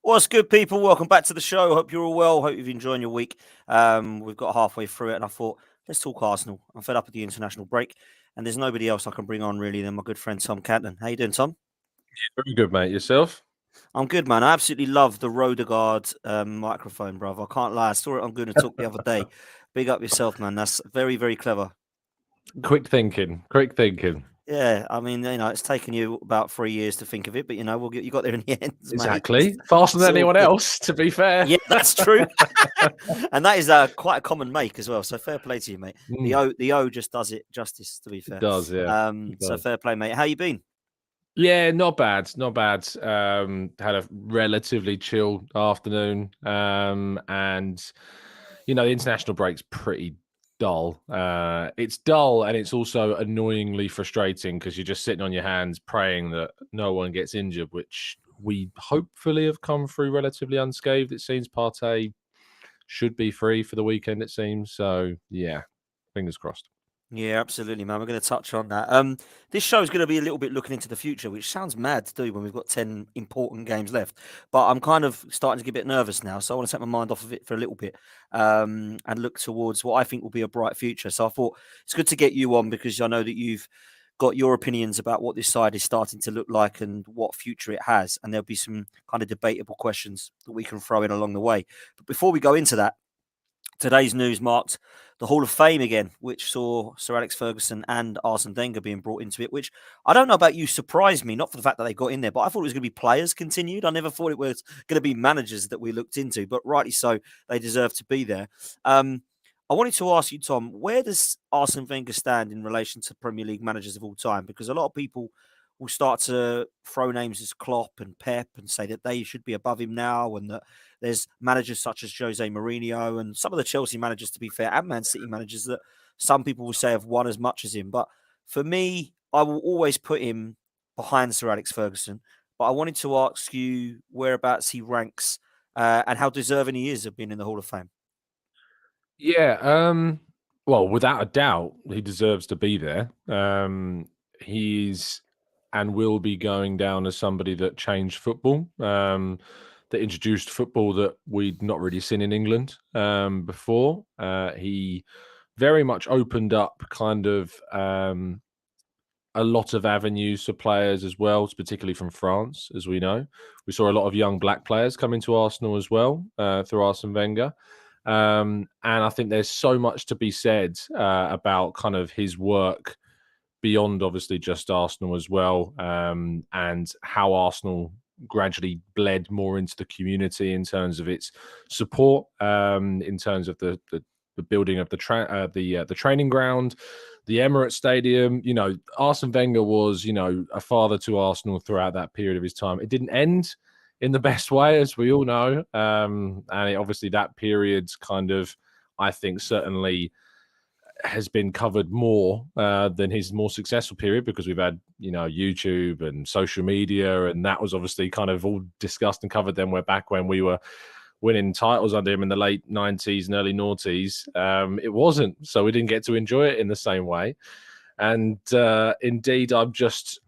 What's good, people? Welcome back to the show. Hope you're all well. Hope you've enjoyed your week. We've got halfway through it, and I thought, let's talk Arsenal. I'm fed up with the international break, and there's nobody else I can bring on really than my good friend Tom Canton. How you doing, Tom? Very good, mate. Yourself? I'm good, man. I absolutely love the Roundabout microphone, brother. I can't lie. I saw it on Good and Talk the other day. Big up yourself, man. That's very, very clever. Quick thinking. Yeah, I mean, it's taken you about 3 years to think of it, but you got there in the end, mate. Exactly. Faster than anyone else, to be fair. Yeah, that's true. And that is quite a common make as well. So fair play to you, mate. The O just does it justice, to be fair. It does, yeah. So fair play, mate. How you been? Yeah, not bad. Had a relatively chill afternoon. And the international break's pretty dull. It's dull, and it's also annoyingly frustrating because you're just sitting on your hands praying that no one gets injured, which we hopefully have come through relatively unscathed. It seems Partey should be free for the weekend, it seems. So yeah, fingers crossed. Yeah, absolutely, man. We're going to touch on that. This show is going to be a little bit looking into the future, which sounds mad to do when we've got 10 important games left. But I'm kind of starting to get a bit nervous now, so I want to take my mind off of it for a little bit and look towards what I think will be a bright future. So I thought it's good to get you on because I know that you've got your opinions about what this side is starting to look like and what future it has. And there'll be some kind of debatable questions that we can throw in along the way. But before we go into that, today's news marked the Hall of Fame again, which saw Sir Alex Ferguson and Arsene Wenger being brought into it, which I don't know about you, surprised me, not for the fact that they got in there, but I thought it was going to be players continued. I never thought it was going to be managers that we looked into, but rightly so, they deserve to be there. I wanted to ask you, Tom, where does Arsene Wenger stand in relation to Premier League managers of all time? Because a lot of people will start to throw names as Klopp and Pep and say that they should be above him now, and that there's managers such as Jose Mourinho and some of the Chelsea managers, to be fair, and Man City managers that some people will say have won as much as him. But for me, I will always put him behind Sir Alex Ferguson. But I wanted to ask you whereabouts he ranks and how deserving he is of being in the Hall of Fame. Yeah, well, without a doubt, he deserves to be there. He's and will be going down as somebody that changed football, that introduced football that we'd not really seen in England before. He very much opened up kind of a lot of avenues for players as well, particularly from France, as we know. We saw a lot of young black players come into Arsenal as well through Arsene Wenger. And I think there's so much to be said about kind of his work beyond obviously just Arsenal as well, and how Arsenal gradually bled more into the community in terms of its support, in terms of the building of the training ground, the Emirates Stadium. Arsene Wenger was, a father to Arsenal throughout that period of his time. It didn't end in the best way, as we all know. And obviously that period kind of, I think, certainly has been covered more than his more successful period, because we've had, YouTube and social media, and that was obviously kind of all discussed and covered then. We're back when we were winning titles under him in the late 90s and early noughties. It wasn't, so we didn't get to enjoy it in the same way. And indeed, it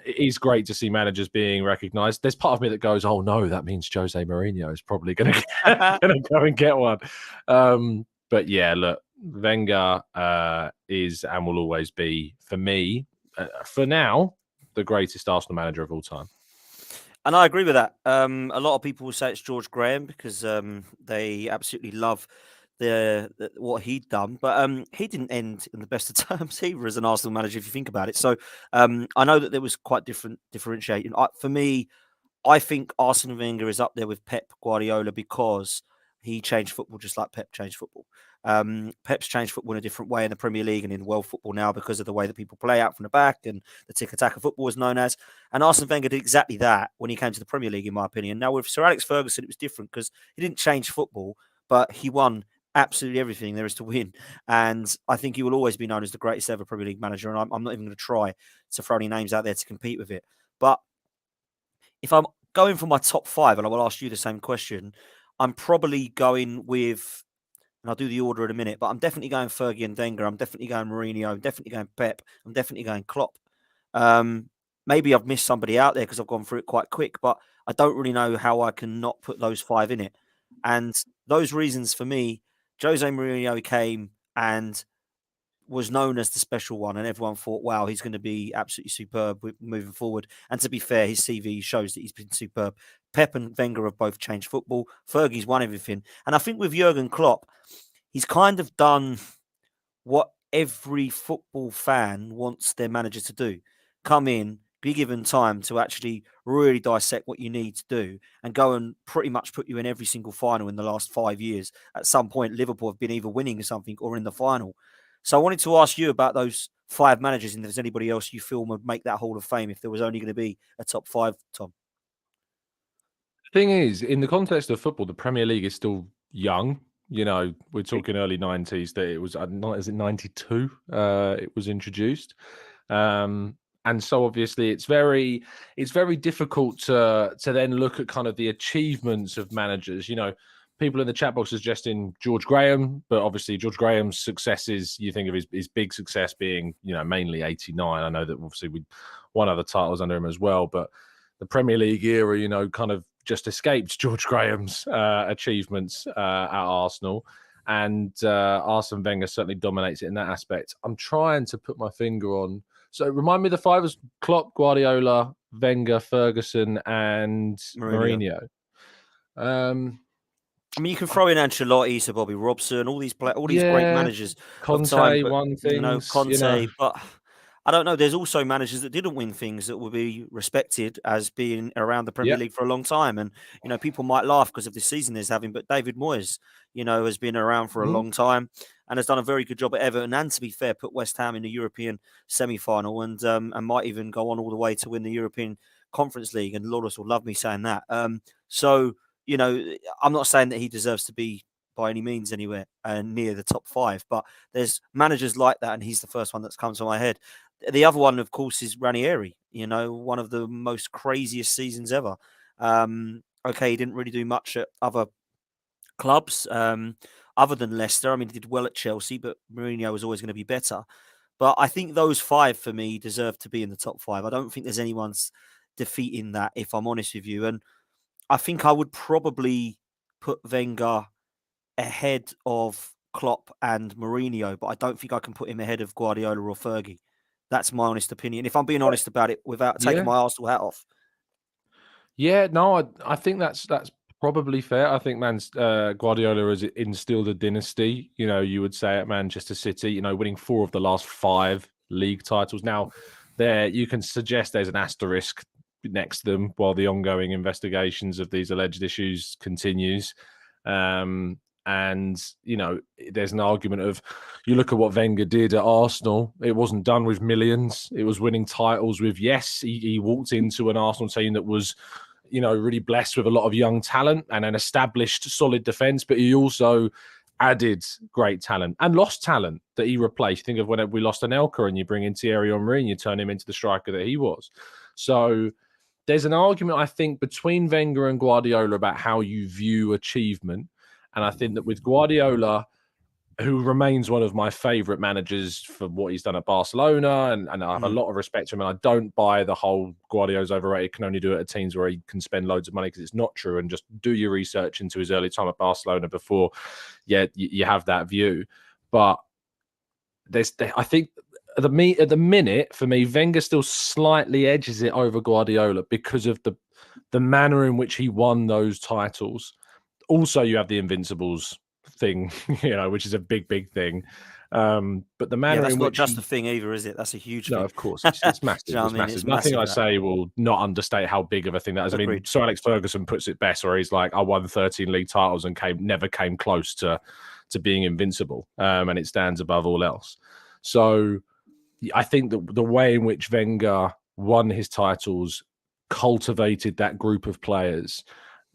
is great to see managers being recognised. There's part of me that goes, oh no, that means Jose Mourinho is probably going to go and get one. But yeah, look, Wenger is and will always be, for me, for now, the greatest Arsenal manager of all time. And I agree with that. A lot of people will say it's George Graham because they absolutely love what he'd done, but he didn't end in the best of terms either as an Arsenal manager, if you think about it. So I know that there was quite differentiating. For me, I think Arsene Wenger is up there with Pep Guardiola because he changed football just like Pep changed football. Pep's changed football in a different way in the Premier League and in world football now because of the way that people play out from the back and the tiki-taka football is known as. And Arsene Wenger did exactly that when he came to the Premier League, in my opinion. Now, with Sir Alex Ferguson, it was different because he didn't change football, but he won absolutely everything there is to win. And I think he will always be known as the greatest ever Premier League manager. And I'm not even going to try to throw any names out there to compete with it. But if I'm going for my top five, and I will ask you the same question, I'm probably going with, and I'll do the order in a minute, but I'm definitely going Fergie and Wenger. I'm definitely going Mourinho. I'm definitely going Pep. I'm definitely going Klopp. Maybe I've missed somebody out there because I've gone through it quite quick, but I don't really know how I can not put those 5 in it. And those reasons for me, Jose Mourinho came and was known as the special one, and everyone thought, wow, he's going to be absolutely superb moving forward. And to be fair, his CV shows that he's been superb. Pep and Wenger have both changed football. Fergie's won everything. And I think with Jurgen Klopp, he's kind of done what every football fan wants their manager to do. Come in, be given time to actually really dissect what you need to do and go and pretty much put you in every single final in the last 5 years. At some point, Liverpool have been either winning something or in the final. So I wanted to ask you about those 5 managers and if there's anybody else you feel would make that Hall of Fame if there was only going to be a top 5, Tom. Thing is, in the context of football, the Premier League is still young. You know, we're talking early 90s that it was, is it 92? It was introduced. And so obviously it's very difficult to then look at kind of the achievements of managers. You know, people in the chat box suggesting George Graham, but obviously George Graham's successes, you think of his big success being, you know, mainly 89. I know that obviously we won other titles under him as well, but the Premier League era, you know, kind of just escaped George Graham's achievements at Arsenal. And Arsene Wenger certainly dominates it in that aspect. I'm trying to put my finger on. So remind me, the 5 was Klopp, Guardiola, Wenger, Ferguson, and Mourinho. I mean, you can throw in Ancelotti, Sir Bobby Robson, all these great managers Conte of time, but, won things, you know, Conte, but I don't know. There's also managers that didn't win things that will be respected as being around the Premier League for a long time. And, you know, people might laugh because of this season there's having, but David Moyes, you know, has been around for a long time and has done a very good job at Everton. And to be fair, put West Ham in the European semi-final and might even go on all the way to win the European Conference League. And Lourdes will love me saying that. So, you know, I'm not saying that he deserves to be by any means anywhere near the top 5, but there's managers like that, and he's the first one that's come to my head. The other one, of course, is Ranieri, you know, one of the most craziest seasons ever. Okay, he didn't really do much at other clubs other than Leicester. I mean, he did well at Chelsea, but Mourinho was always going to be better. But I think those 5 for me deserve to be in the top 5. I don't think there's anyone's defeating that, if I'm honest with you. And I think I would probably put Wenger ahead of Klopp and Mourinho, but I don't think I can put him ahead of Guardiola or Fergie. That's my honest opinion. If I'm being honest about it, without taking my Arsenal hat off. Yeah, no, I think that's probably fair. I think Guardiola has instilled a dynasty. You know, you would say at Manchester City, you know, winning 4 of the last 5 league titles. Now, there you can suggest there's an asterisk next to them while the ongoing investigations of these alleged issues continues. And, you know, there's an argument of, you look at what Wenger did at Arsenal, it wasn't done with millions. It was winning titles with, yes, he walked into an Arsenal team that was, you know, really blessed with a lot of young talent and an established solid defence, but he also added great talent and lost talent that he replaced. Think of when we lost Anelka and you bring in Thierry Henry and you turn him into the striker that he was. So there's an argument, I think, between Wenger and Guardiola about how you view achievement. And I think that with Guardiola, who remains one of my favourite managers for what he's done at Barcelona, and I have a lot of respect to him, and I don't buy the whole Guardiola's overrated, can only do it at teams where he can spend loads of money, because it's not true, and just do your research into his early time at Barcelona before you have that view. But I think at the minute, for me, Wenger still slightly edges it over Guardiola because of the manner in which he won those titles. Also, you have the Invincibles thing, you know, which is a big thing. But the manner that's in not which just a thing either, is it? That's a huge thing. No, of course. It's massive. You know it's massive. Nothing I say will not understate how big of a thing that is. Agreed. I mean, Sir Alex Ferguson puts it best, where he's like, I won 13 league titles and never came close to being invincible. And it stands above all else. So I think that the way in which Wenger won his titles, cultivated that group of players,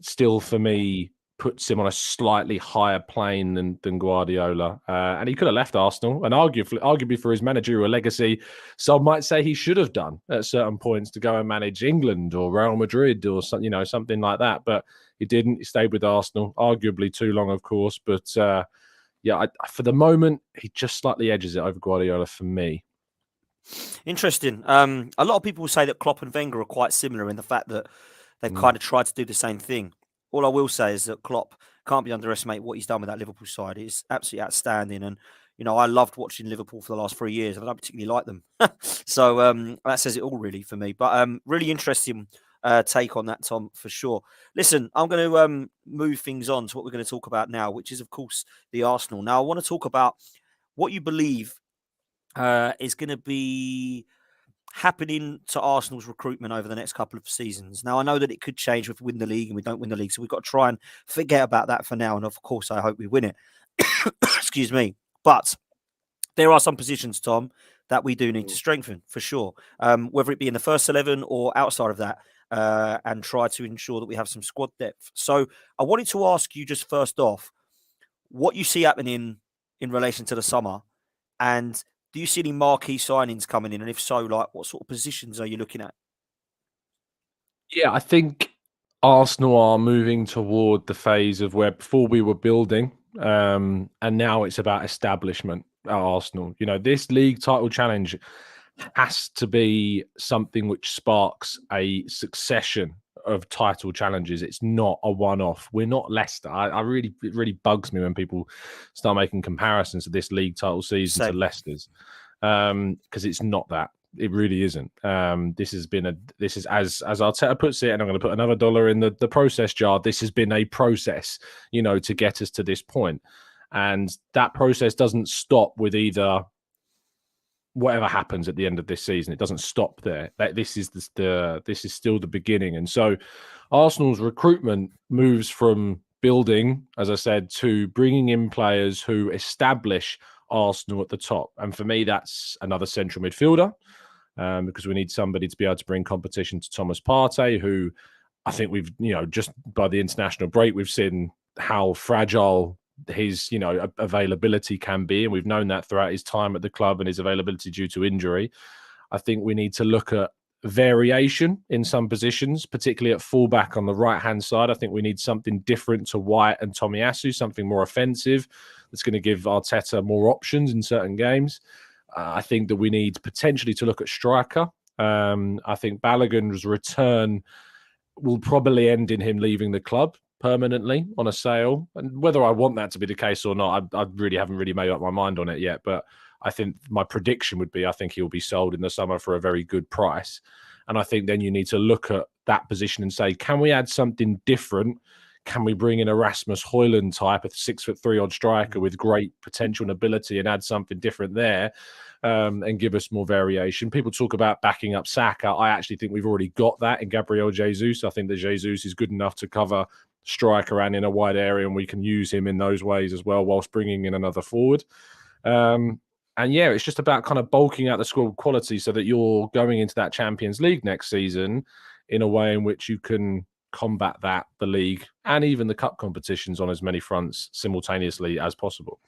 still for me puts him on a slightly higher plane than Guardiola. And he could have left Arsenal, and arguably for his managerial legacy, some might say he should have done at certain points to go and manage England or Real Madrid or something, you know, something like that. But he didn't. He stayed with Arsenal, arguably too long, of course. But for the moment, he just slightly edges it over Guardiola for me. Interesting. A lot of people say that Klopp and Wenger are quite similar in the fact that they've kind of tried to do the same thing. All I will say is that Klopp can't be underestimated what he's done with that Liverpool side. It's absolutely outstanding. And, I loved watching Liverpool for the last 3 years, and I don't particularly like them. So that says it all, really, for me. But really interesting take on that, Tom, for sure. Listen, I'm going to move things on to what we're going to talk about now, which is, of course, the Arsenal. Now, I want to talk about what you believe is going to be happening to Arsenal's recruitment over the next couple of seasons. Now, I know that it could change if we win the league and we don't win the league, so we've got to try and forget about that for now. And of course, I hope we win it. Excuse me. But there are some positions, Tom, that we do need to strengthen for sure, whether it be in the first 11 or outside of that, and try to ensure that we have some squad depth. So I wanted to ask you just first off, what you see happening in relation to the summer, and do you see any marquee signings coming in? And if so, like, what sort of positions are you looking at? Yeah, I think Arsenal are moving toward the phase of where before we were building, and now it's about establishment at Arsenal. This league title challenge has to be something which sparks a succession of title challenges. It's not a one-off. We're not Leicester. It really bugs me when people start making comparisons to this league title season to Leicester's, because it's not that. It really isn't. This is as Arteta puts it, and I'm going to put another dollar in the process jar. This has been a process, to get us to this point, and that process doesn't stop with either whatever happens at the end of this season. It doesn't stop there. This is still the beginning, and so Arsenal's recruitment moves from building, as I said, to bringing in players who establish Arsenal at the top. And for me, that's another central midfielder, because we need somebody to be able to bring competition to Thomas Partey, who I think we've, just by the international break, we've seen how fragile his, availability can be. And we've known that throughout his time at the club and his availability due to injury. I think we need to look at variation in some positions, particularly at fullback on the right-hand side. I think we need something different to White and Tomiyasu, something more offensive that's going to give Arteta more options in certain games. I think that we need potentially to look at striker. I think Balogun's return will probably end in him leaving the club permanently on a sale. And whether I want that to be the case or not, I really haven't made up my mind on it yet. But I think my prediction would be I think he'll be sold in the summer for a very good price. And I think then you need to look at that position and say, can we add something different? Can we bring in a Rasmus Højlund type, a 6'3" odd striker with great potential and ability, and add something different there, and give us more variation? People talk about backing up Saka. I actually think we've already got that in Gabriel Jesus. I think that Jesus is good enough to cover striker and in a wide area, and we can use him in those ways as well, whilst bringing in another forward. And yeah, it's just about kind of bulking out the squad quality so that you're going into that Champions League next season in a way in which you can combat the league and even the cup competitions on as many fronts simultaneously as possible.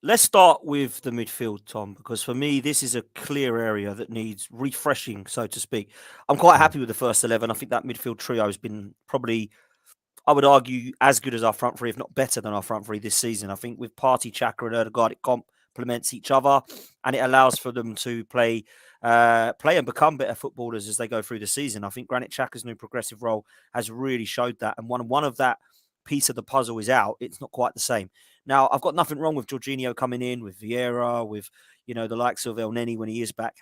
Let's start with the midfield, Tom, because for me, this is a clear area that needs refreshing, so to speak. I'm quite happy with the first 11. I think that midfield trio has been probably, I would argue, as good as our front three, if not better than our front three this season. I think with Partey, Xhaka and Ødegaard, it complements each other, and it allows for them to play and become better footballers as they go through the season. I think Granit Xhaka's new progressive role has really showed that, and one of that piece of the puzzle is out. It's not quite the same. Now, I've got nothing wrong with Jorginho coming in, with Vieira, with the likes of El Neni when he is back,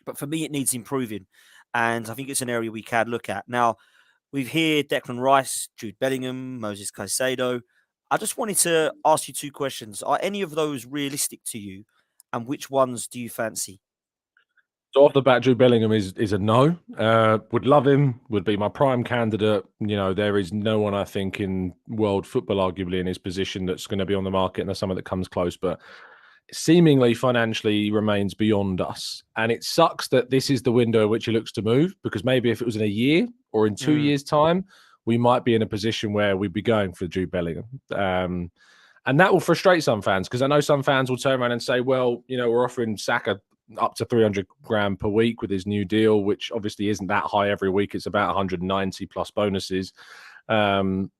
but for me, it needs improving, and I think it's an area we can look at. Now, we've here Declan Rice, Jude Bellingham, Moses Caicedo. I just wanted to ask you two questions. Are any of those realistic to you, and which ones do you fancy? So off the bat, Jude Bellingham is a no. Would love him, would be my prime candidate. There is no one, I think, in world football, arguably, in his position that's going to be on the market in the summer that comes close, but seemingly financially remains beyond us. And it sucks that this is the window in which he looks to move, because maybe if it was in a year or in 2 years' time, we might be in a position where we'd be going for Jude Bellingham. And that will frustrate some fans, because I know some fans will turn around and say, well, we're offering Saka up to 300 grand per week with his new deal, which obviously isn't that high every week. It's about 190 plus bonuses. And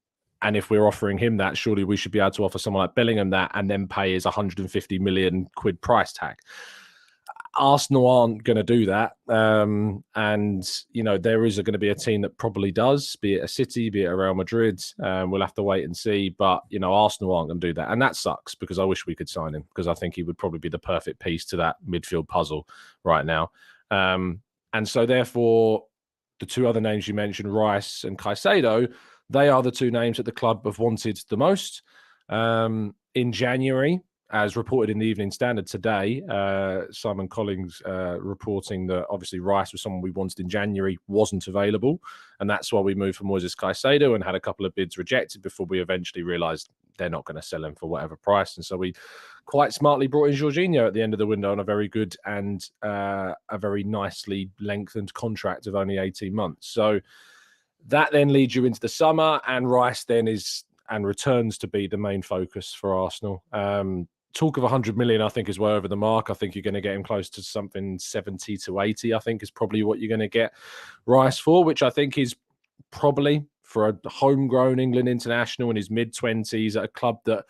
if we're offering him that, surely we should be able to offer someone like Bellingham that and then pay his 150 million quid price tag. Arsenal aren't going to do that. And, there is going to be a team that probably does, be it a City, be it a Real Madrid. We'll have to wait and see. But, Arsenal aren't going to do that. And that sucks because I wish we could sign him because I think he would probably be the perfect piece to that midfield puzzle right now. And so, therefore, the two other names you mentioned, Rice and Caicedo, they are the two names that the club have wanted the most. In January, as reported in the Evening Standard today, Simon Collins reporting that obviously Rice was someone we wanted in January, wasn't available. And that's why we moved for Moises Caicedo and had a couple of bids rejected before we eventually realised they're not going to sell him for whatever price. And so we quite smartly brought in Jorginho at the end of the window on a very good and a very nicely lengthened contract of only 18 months. So that then leads you into the summer, and Rice then returns to be the main focus for Arsenal. Talk of 100 million, I think, is way over the mark. I think you're going to get him close to something 70 to 80, I think, is probably what you're going to get Rice for, which I think is probably for a homegrown England international in his mid-20s at a club that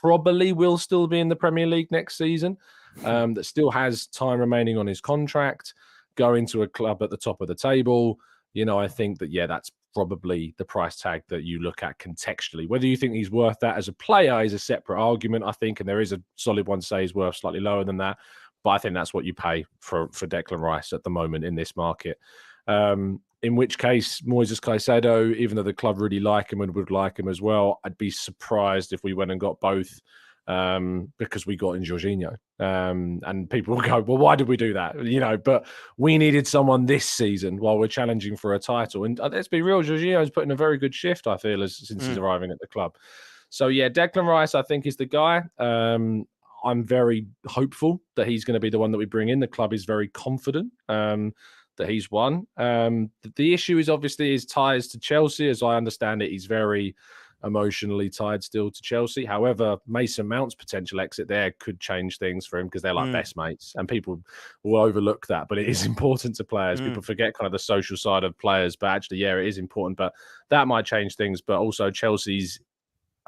probably will still be in the Premier League next season, that still has time remaining on his contract, going to a club at the top of the table. I think that, that's probably the price tag that you look at contextually. Whether you think he's worth that as a player is a separate argument, I think, and there is a solid one to say he's worth slightly lower than that. But I think that's what you pay for Declan Rice at the moment in this market. In which case, Moises Caicedo, even though the club really like him and would like him as well, I'd be surprised if we went and got both because we got in Jorginho. And people will go, well, why did we do that? But we needed someone this season while we're challenging for a title. And let's be real, Jorginho's put in a very good shift, I feel, since he's arriving at the club. So, Declan Rice, I think, is the guy. I'm very hopeful that he's going to be the one that we bring in. The club is very confident that he's one. The issue is obviously his ties to Chelsea. As I understand it, he's very emotionally tied still to Chelsea. However, Mason Mount's potential exit there could change things for him because they're like best mates, and people will overlook that. But it is important to players. People forget kind of the social side of players, but actually, it is important. But that might change things. But also Chelsea's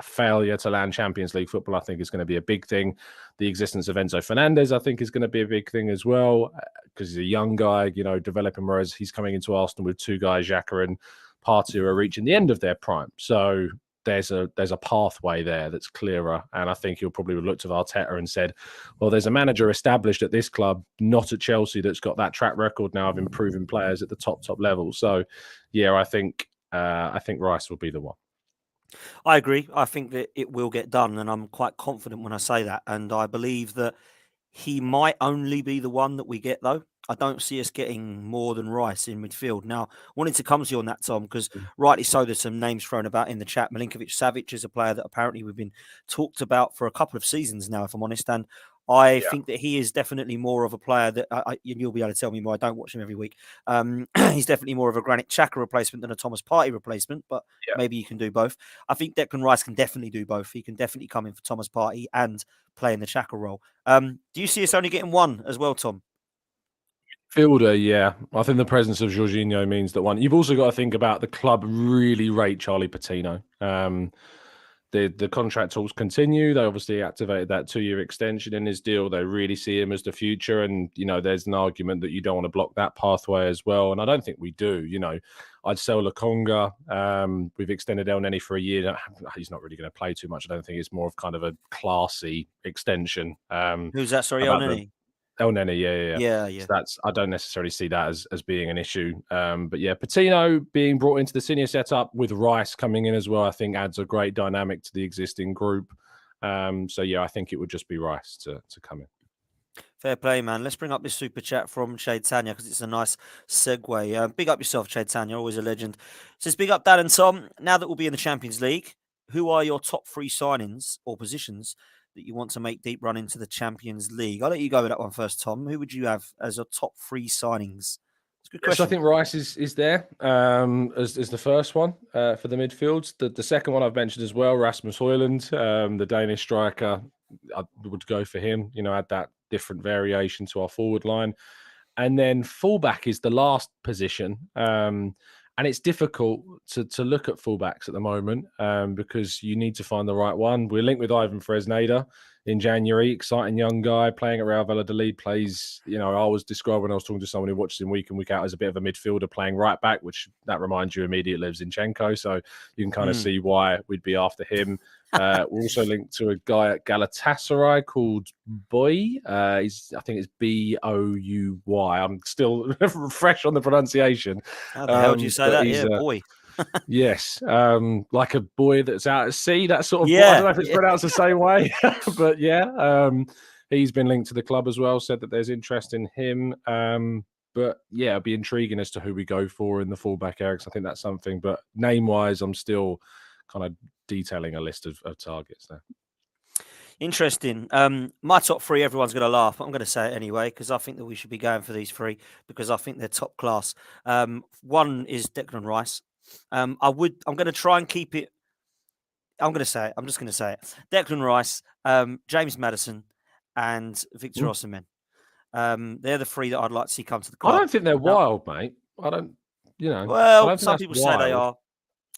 failure to land Champions League football, I think, is going to be a big thing. The existence of Enzo Fernandez, I think, is going to be a big thing as well because he's a young guy, developing, whereas he's coming into Arsenal with two guys, Xhaka and Partey, who are reaching the end of their prime. So there's a pathway there that's clearer. And I think he'll probably looked at Arteta and said, well, there's a manager established at this club, not at Chelsea, that's got that track record now of improving players at the top level. So, I think Rice will be the one. I agree. I think that it will get done, and I'm quite confident when I say that. And I believe that he might only be the one that we get, though. I don't see us getting more than Rice in midfield. Now, wanted to come to you on that, Tom, because rightly so, there's some names thrown about in the chat. Milinkovic-Savic is a player that apparently we've been talked about for a couple of seasons now, if I'm honest. And I think that he is definitely more of a player that you'll be able to tell me more. I don't watch him every week. He's definitely more of a Granit Xhaka replacement than a Thomas Partey replacement, but maybe you can do both. I think Declan Rice can definitely do both. He can definitely come in for Thomas Partey and play in the Xhaka role. Do you see us only getting one as well, Tom? Fielder, I think the presence of Jorginho means that one. You've also got to think about the club really rate Charlie Patino. The contract talks continue. They obviously activated that 2-year extension in his deal. They really see him as the future. And, there's an argument that you don't want to block that pathway as well. And I don't think we do. I'd sell Lokonga. We've extended El Neni for a year. He's not really going to play too much. I don't think it's more of kind of a classy extension. Who's that? Sorry, El Neni? El Neni, yeah. So I don't necessarily see that as being an issue. But Patino being brought into the senior setup with Rice coming in as well, I think adds a great dynamic to the existing group. I think it would just be Rice to come in. Fair play, man. Let's bring up this super chat from Shade Tanya because it's a nice segue. Big up yourself, Shade Tanya, always a legend. It says, big up Dad and Tom. Now that we'll be in the Champions League, who are your top 3 signings or positions that you want to make deep run into the Champions League? I'll let you go with that one first, Tom. Who would you have as your top 3 signings? It's a good question. So I think Rice is there as the first one for the midfields. The second one I've mentioned as well, Rasmus Højlund, the Danish striker. I would go for him, add that different variation to our forward line. And then fullback is the last position. And it's difficult to look at fullbacks at the moment because you need to find the right one. We're linked with Ivan Fresneda. in January. Exciting young guy playing at Real Valladolid. Plays, I was described when I was talking to someone who watches him week in, week out as a bit of a midfielder playing right back, which that reminds you immediately of Zinchenko. So you can kind of see why we'd be after him. We're also linked to a guy at Galatasaray called Boy. I think it's Bouy. I'm still fresh on the pronunciation. How the hell do you say that? Yeah, boy. Yes, like a boy that's out at sea. That sort of. Yeah, I don't know if it's pronounced the same way, but yeah, he's been linked to the club as well. Said that there's interest in him. But yeah, it'll be intriguing as to who we go for in the fullback area. I think that's something. But name-wise, I'm still kind of detailing a list of targets there. Interesting. My top three, everyone's going to laugh, but I'm going to say it anyway because I think that we should be going for these three because I think they're top class. One is Declan Rice. I'm going to try and keep it. I'm going to say it. I'm just going to say it. Declan Rice, James Maddison, and Victor Osimhen. They're the three that I'd like to see come to the club. I don't think they're wild, mate. I don't. Well, some people say they are.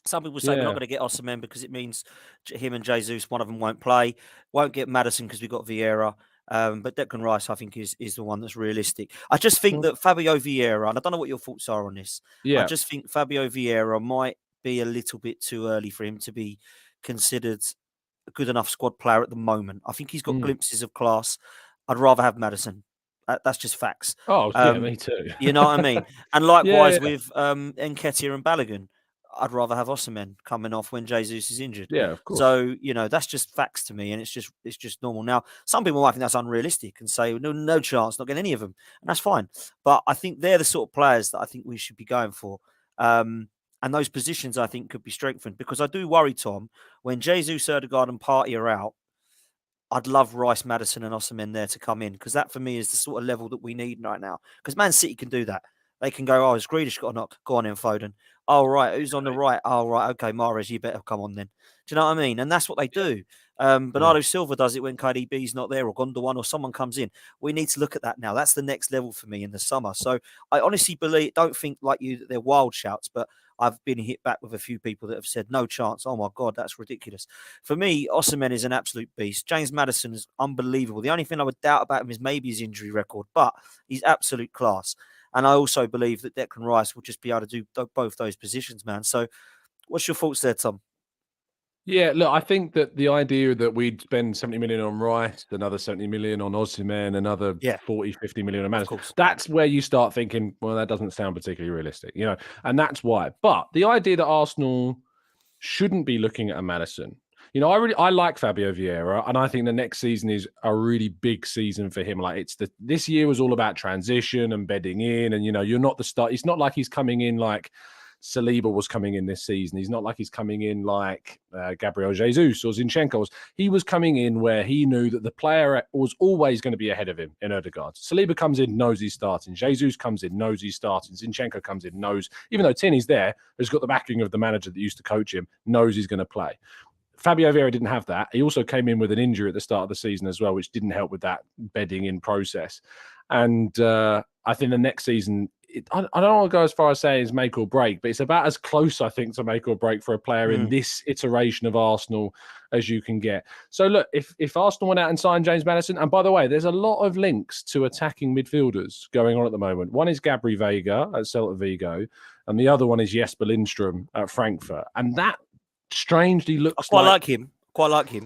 Some people say we're not Yeah. going to get Osimhen because it means him and Jesus, one of them won't play. Won't get Maddison because we've got Vieira. But Declan Rice, I think, is the one that's realistic. I just think that Fabio Vieira, and I don't know what your thoughts are on this. Yeah. I just think Fabio Vieira might be a little bit too early for him to be considered a good enough squad player at the moment. I think he's got glimpses of class. I'd rather have Maddison. That's just facts. Oh, yeah, me too. You know what I mean? And likewise with Nketiah and Balogun. I'd rather have Osimhen coming off when Jesus is injured. Yeah, of course. So, that's just facts to me, and it's just normal. Now, some people might think that's unrealistic and say, no chance, not getting any of them, and that's fine. But I think they're the sort of players that I think we should be going for. And those positions, I think, could be strengthened because I do worry, Tom, when Jesus, Ødegaard and Partey are out, I'd love Rice, Maddison and Osimhen there to come in because that, for me, is the sort of level that we need right now. Because Man City can do that. They can go, has Grealish got a knock? Go on in, Foden. Oh, right. Who's on the right? Oh, right. Okay, Mahrez, you better come on then. Do you know what I mean? And that's what they do. Bernardo Silva does it when KDB's not there or Gondwan or someone comes in. We need to look at that now. That's the next level for me in the summer. So I honestly don't think like you that they're wild shouts, but I've been hit back with a few people that have said, no chance. Oh, my God, that's ridiculous. For me, Osimhen is an absolute beast. James Maddison is unbelievable. The only thing I would doubt about him is maybe his injury record, but he's absolute class. And I also believe that Declan Rice will just be able to do both those positions, man. So what's your thoughts there, Tom? Yeah, look, I think that the idea that we'd spend 70 million on Rice, another 70 million on Osimhen, another 40, 50 million on Maddison, that's where you start thinking, well, that doesn't sound particularly realistic, and that's why. But the idea that Arsenal shouldn't be looking at a Maddison, I like Fabio Vieira, and I think the next season is a really big season for him. Like this year was all about transition and bedding in, and you're not the start. It's not like he's coming in like Saliba was coming in this season. He's not like he's coming in like Gabriel Jesus or Zinchenko. He was coming in where he knew that the player was always going to be ahead of him in Ødegaard. Saliba comes in, knows he's starting. Jesus comes in, knows he's starting. Zinchenko comes in, knows, even though Tierney's there, has got the backing of the manager that used to coach him, knows he's going to play. Fabio Vieira didn't have that. He also came in with an injury at the start of the season as well, which didn't help with that bedding in process. And I think the next season, I don't want to go as far as saying it's make or break, but it's about as close, I think, to make or break for a player in this iteration of Arsenal as you can get. So look, if Arsenal went out and signed James Maddison, and by the way, there's a lot of links to attacking midfielders going on at the moment. One is Gabri Veiga at Celta Vigo, and the other one is Jesper Lindstrom at Frankfurt. And that strangely looks quite like him.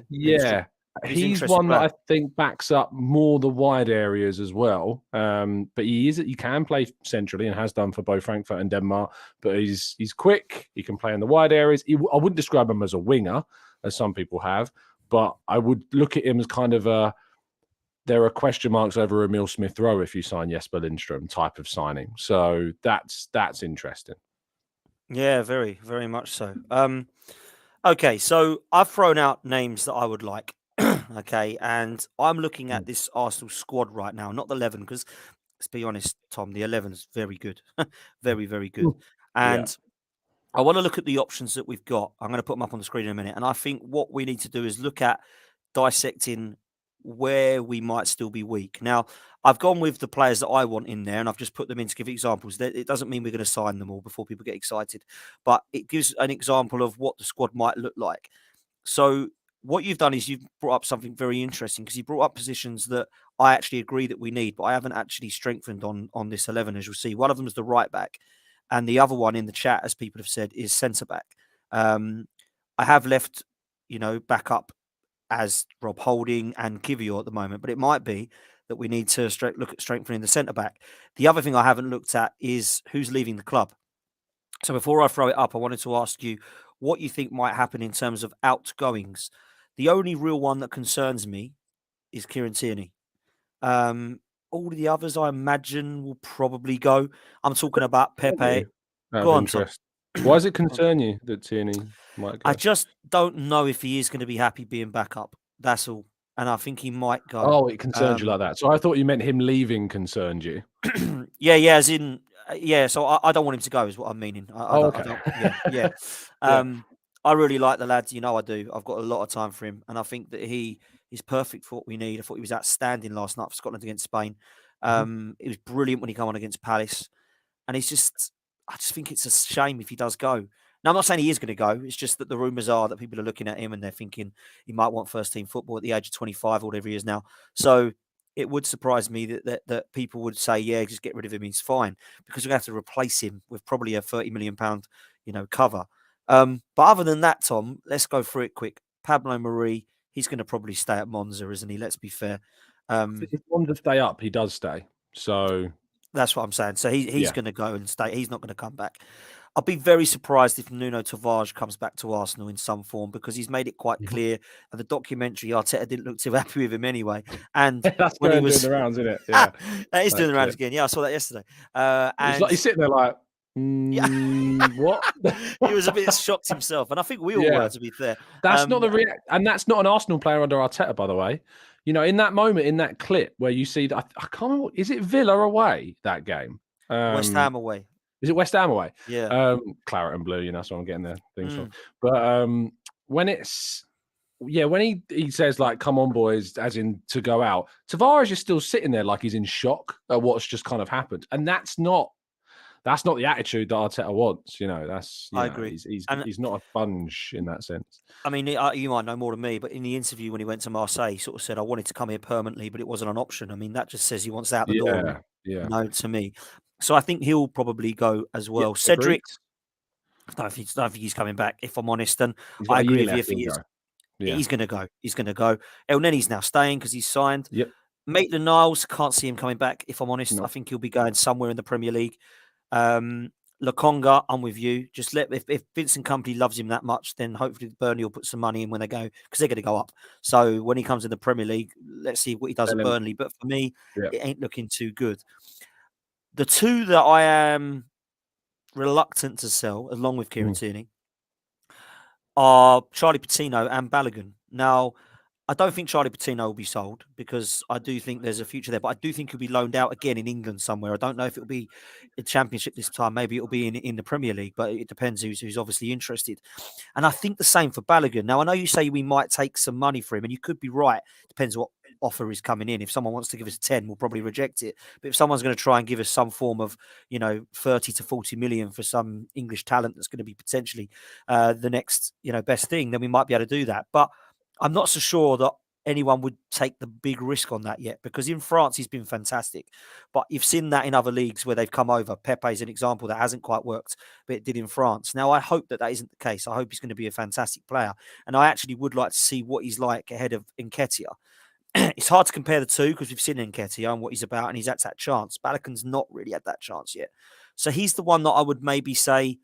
Yeah. He's one that I think backs up more the wide areas as well. But he can play centrally and has done for both Frankfurt and Denmark. But he's quick. He can play in the wide areas. I wouldn't describe him as a winger, as some people have. But I would look at him as kind of there are question marks over Emil Smith-Rowe if you sign Jesper Lindstrom type of signing. So that's interesting. Yeah, very, very much so. Okay, so I've thrown out names that I would like. Okay, and I'm looking at this Arsenal squad right now, not the 11, because let's be honest, Tom, the 11 is very good. Very, very good. And I want to look at the options that we've got. I'm going to put them up on the screen in a minute. And I think what we need to do is look at dissecting where we might still be weak. Now, I've gone with the players that I want in there, and I've just put them in to give examples. It doesn't mean we're going to sign them all before people get excited, but it gives an example of what the squad might look like. So what you've done is you've brought up something very interesting, because you brought up positions that I actually agree that we need, but I haven't actually strengthened on this 11, as you'll see. One of them is the right back, and the other one in the chat, as people have said, is centre back. I have left, back up as Rob Holding and Kivior at the moment, but it might be that we need to look at strengthening the centre back. The other thing I haven't looked at is who's leaving the club. So before I throw it up, I wanted to ask you what you think might happen in terms of outgoings. The only real one that concerns me is Kieran Tierney. All of the others, I imagine, will probably go. I'm talking about Pepe. Out Go of on, Tom. interest. Why does it concern you that Tierney might I go? just don't know if he is going to be happy being back up. That's all. And I think he might go. Oh, it concerns you like that. So I thought you meant him leaving concerned you. Yeah, as in, yeah. So I don't want him to go, is what I'm meaning. I Oh, don't, okay. yeah. Yeah. I really like the lads. I do. I've got a lot of time for him, and I think that he is perfect for what we need. I thought he was outstanding last night for Scotland against Spain. Mhm. It was brilliant when he came on against Palace, and I just think it's a shame if he does go. Now, I'm not saying he is going to go. It's just that the rumours are that people are looking at him and they're thinking he might want first team football at the age of 25 or whatever he is now. So it would surprise me that people would say, yeah, just get rid of him. He's fine, because we're going to have to replace him with probably a £30 million, cover. But other than that, Tom, let's go through it quick. Pablo Mari, he's going to probably stay at Monza, isn't he? Let's be fair. If Monza stay up, he does stay. So that's what I'm saying. So he's yeah. going to go and stay. He's not going to come back. I'll be very surprised if Nuno Tavares comes back to Arsenal in some form, because he's made it quite clear. And the documentary, Arteta didn't look too happy with him anyway. And That's when he doing was the rounds, isn't it? Yeah. that is doing the rounds Clip. again. Yeah, I saw that yesterday. It's And like he's sitting there like, yeah, what? he was a bit shocked himself, and I think we all were, to be fair. That's not the and that's not an Arsenal player under Arteta, by the way. In that moment, in that clip where you see that, I can't remember, is it Villa away that game? West Ham away. Is it West Ham away? Yeah. Claret and blue, so I'm getting the things wrong. But when it's, when he says, like, come on, boys, as in to go out, Tavares is still sitting there like he's in shock at what's just kind of happened. And that's not the attitude that Arteta wants. I agree. He's not a sponge in that sense. I mean, you might know more than me, but in the interview when he went to Marseille, he sort of said, I wanted to come here permanently, but it wasn't an option. I mean, that just says he wants out the door, to me. So I think he'll probably go as well. Yeah, Cedric, I don't think he's coming back, if I'm honest. And I agree with you if he is. Yeah. He's going to go. He's going to go. El Neni's now staying because he's signed. Yep. Maitland-Niles, can't see him coming back, if I'm honest. No. I think he'll be going somewhere in the Premier League. Lokonga, I'm with you. Just if Vincent Kompany loves him that much, then hopefully Burnley will put some money in when they go, because they're going to go up. So when he comes in the Premier League, let's see what he does at Burnley. But for me, it ain't looking too good. The two that I am reluctant to sell, along with Kieran Tierney, are Charlie Patino and Balogun. Now, I don't think Charlie Patino will be sold, because I do think there's a future there, but I do think he'll be loaned out again in England somewhere. I don't know if it'll be the Championship this time. Maybe it'll be in the Premier League, but it depends who's obviously interested. And I think the same for Balogun. Now, I know you say we might take some money for him, and you could be right. Depends what offer is coming in. If someone wants to give us 10, we'll probably reject it. But if someone's going to try and give us some form of, 30 to 40 million for some English talent that's going to be potentially the next, best thing, then we might be able to do that. But I'm not so sure that anyone would take the big risk on that yet, because in France he's been fantastic. But you've seen that in other leagues where they've come over. Pepe is an example that hasn't quite worked, but it did in France. Now, I hope that isn't the case. I hope he's going to be a fantastic player. And I actually would like to see what he's like ahead of Nketiah. It's hard to compare the two, because we've seen Nketiah and what he's about, and he's had that chance. Balogun's not really had that chance yet. So he's the one that I would maybe say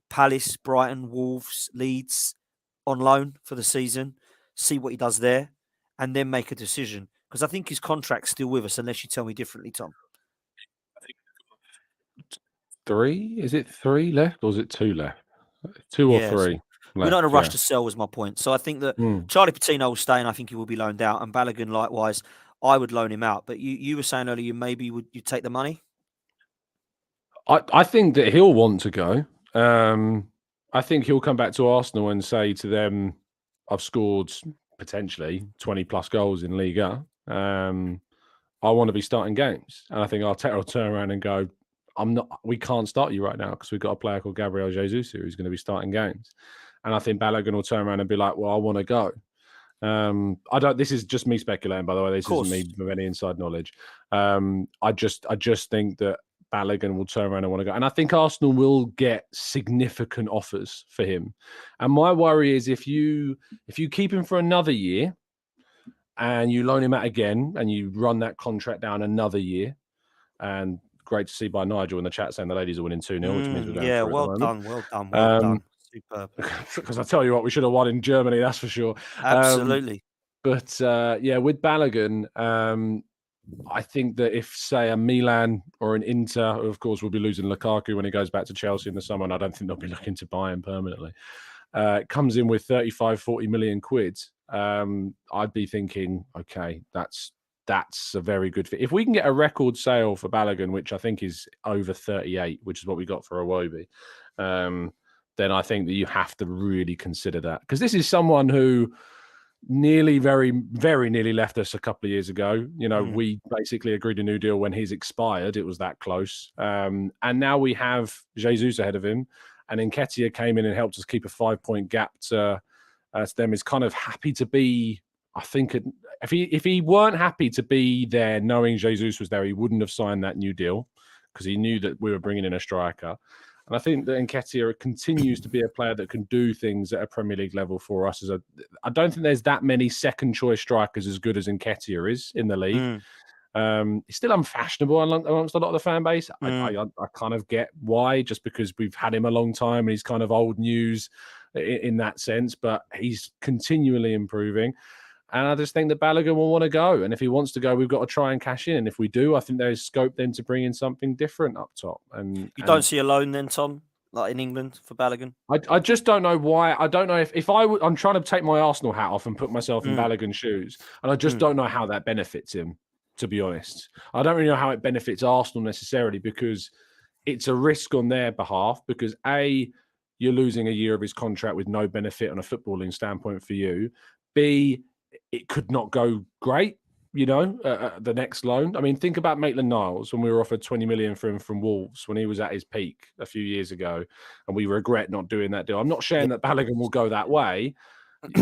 Palace, Brighton, Wolves, Leeds on loan for the season, see what he does there, and then make a decision. Because I think his contract's still with us, unless you tell me differently, Tom. Three? Is it 3 left, or is it 2 left? 2 or 3 left. We're not in a rush to sell, was my point. So I think that Charlie Patino will stay, and I think he will be loaned out. And Balogun, likewise, I would loan him out. But you were saying earlier, maybe you take the money? I think that he'll want to go. I think he'll come back to Arsenal and say to them, I've scored potentially 20 plus goals in Liga. I want to be starting games. And I think Arteta will turn around and go, we can't start you right now, because we've got a player called Gabriel Jesus who's going to be starting games. And I think Balogun will turn around and be like, well, I want to go. I don't. This is just me speculating, by the way. This isn't course. me with any inside knowledge. I just think that Balogun will turn around and want to go, and I think Arsenal will get significant offers for him. And my worry is if you keep him for another year and you loan him out again and you run that contract down another year, and great to see by Nigel in the chat saying the ladies are winning 2-0, which means we're going Yeah, through well at the done, moment. well done, well done. Superb. Because I tell you what, we should have won in Germany, that's for sure. Absolutely. But yeah, with Balogun, I think that if, say, a Milan or an Inter, of course, we'll be losing Lukaku when he goes back to Chelsea in the summer, and I don't think they'll be looking to buy him permanently. Comes in with 35, 40 million quid. I'd be thinking, okay, that's a very good fit. If we can get a record sale for Balogun, which I think is over 38, which is what we got for Iwobi, then I think that you have to really consider that. Because this is someone who very nearly left us a couple of years ago. You know, we basically agreed a new deal when he's expired. It was that close. And now we have Jesus ahead of him. And Nketiah came in and helped us keep a 5-point gap to them. Is kind of happy to be, I think, if he weren't happy to be there knowing Jesus was there, he wouldn't have signed that new deal because he knew that we were bringing in a striker. And I think that Nketiah continues to be a player that can do things at a Premier League level for us. I don't think there's that many second choice strikers as good as Nketiah is in the league. He's still unfashionable amongst a lot of the fan base. I kind of get why, just because we've had him a long time and he's kind of old news in that sense, but he's continually improving. And I just think that Balogun will want to go. And if he wants to go, we've got to try and cash in. And if we do, I think there's scope then to bring in something different up top. And you don't see a loan then, Tom, like in England for Balogun? I just don't know why. I don't know if I'm trying to take my Arsenal hat off and put myself in Balogun's shoes. And I just don't know how that benefits him, to be honest. I don't really know how it benefits Arsenal necessarily, because it's a risk on their behalf, because A, you're losing a year of his contract with no benefit on a footballing standpoint for you. B, it could not go great, the next loan. I mean, think about Maitland-Niles when we were offered 20 million for him from Wolves when he was at his peak a few years ago, and we regret not doing that deal. I'm not saying that Balogun will go that way,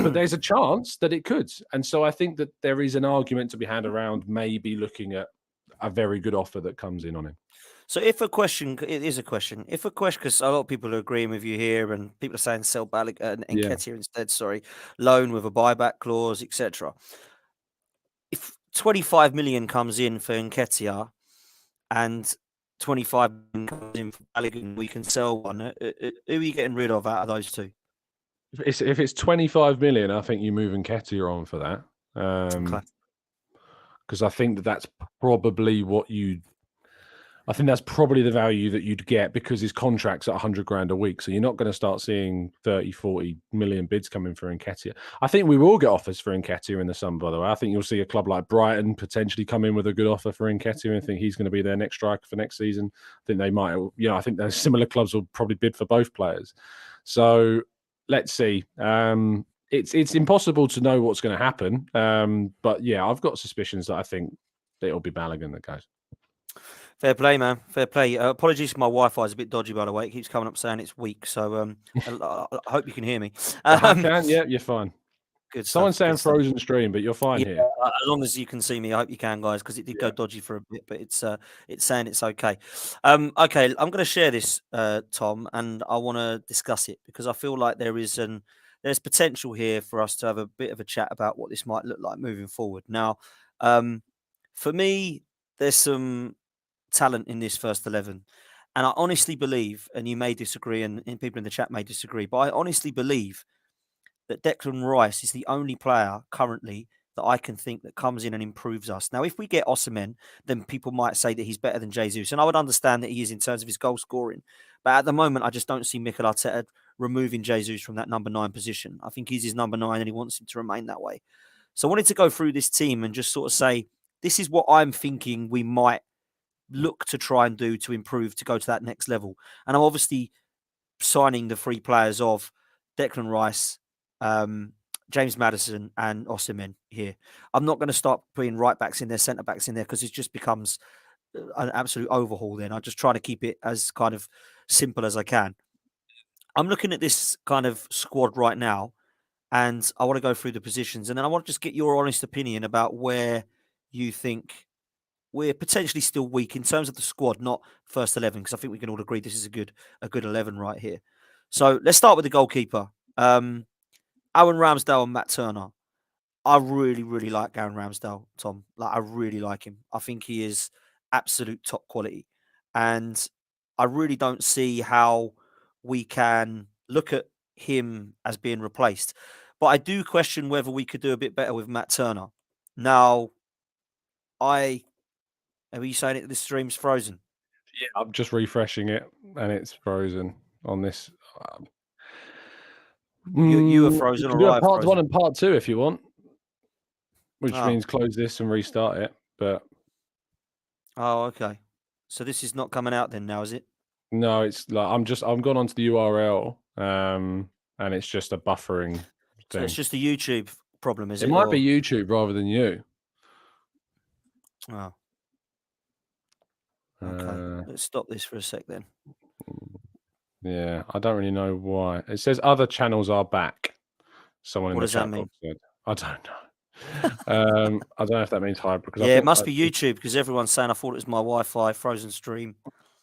but there's a chance that it could. And so I think that there is an argument to be had around maybe looking at a very good offer that comes in on him. So it is a question, because a lot of people are agreeing with you here, and people are saying sell Balogun and Nketiah instead, loan with a buyback clause, etc. If 25 million comes in for Nketiah and 25 million comes in for Balogun, we can sell one. Who are you getting rid of out of those two? If it's 25 million, I think you move Nketiah on for that. Okay. Because I think that's probably that's probably the value that you'd get, because his contract's at 100 grand a week. So you're not going to start seeing 30, 40 million bids coming for Nketiah. I think we will get offers for Nketiah in the summer, by the way. I think you'll see a club like Brighton potentially come in with a good offer for Nketiah and think he's going to be their next striker for next season. I think they might, I think those similar clubs will probably bid for both players. So let's see. It's impossible to know what's going to happen. But yeah, I've got suspicions that I think it'll be Balogun that goes. Fair play, man. Fair play. Apologies for my Wi-Fi is a bit dodgy, by the way. It keeps coming up saying it's weak. So I hope you can hear me. I can. Yeah, you're fine. Good stuff. Someone's saying frozen stream, but you're fine here. As long as you can see me, I hope you can, guys, because it did go dodgy for a bit, but it's saying it's okay. Okay, I'm going to share this, Tom, and I want to discuss it because I feel like there's potential here for us to have a bit of a chat about what this might look like moving forward. Now, for me, there's some talent in this first 11, and I honestly believe, and you may disagree, and people in the chat may disagree, but I honestly believe that Declan Rice is the only player currently that I can think that comes in and improves us. Now, if we get Osimhen, then people might say that he's better than Jesus, and I would understand that he is in terms of his goal scoring. But at the moment, I just don't see Mikel Arteta removing Jesus from that number 9 position. I think he's his number 9, and he wants him to remain that way. So I wanted to go through this team and just sort of say, this is what I'm thinking we might look to try and do to improve, to go to that next level. And I'm obviously signing the 3 players of Declan Rice, James Maddison and Osimhen here. I'm not going to start putting right backs in there, centre backs in there, because it just becomes an absolute overhaul then. I just try to keep it as kind of simple as I can. I'm looking at this kind of squad right now, and I want to go through the positions, and then I want to just get your honest opinion about where you think we're potentially still weak in terms of the squad, not first 11, because I think we can all agree this is a good 11 right here. So let's start with the goalkeeper. Aaron Ramsdale and Matt Turner. I really, really like Aaron Ramsdale, Tom. Like, I really like him. I think he is absolute top quality. And I really don't see how we can look at him as being replaced. But I do question whether we could do a bit better with Matt Turner. Now, are you saying it? The stream's frozen? Yeah, I'm just refreshing it, and it's frozen on this. You are We frozen can or do a I have part one frozen? and part two if you want, which Oh, means close this and restart it. But okay. So this is not coming out then now, is it? no, it's like I'm gone onto the URL, and it's just a buffering So it's thing. just a YouTube problem, is It it? might be Or YouTube rather than you. oh, okay. Uh, Let's stop this for a sec then. yeah, I don't really know why. It says other channels are back. Someone in What the does that chat mean? box said. I don't know. I don't know if that means hybrid because I Yeah, it think must be YouTube because everyone's saying I thought it was my Wi-Fi frozen stream.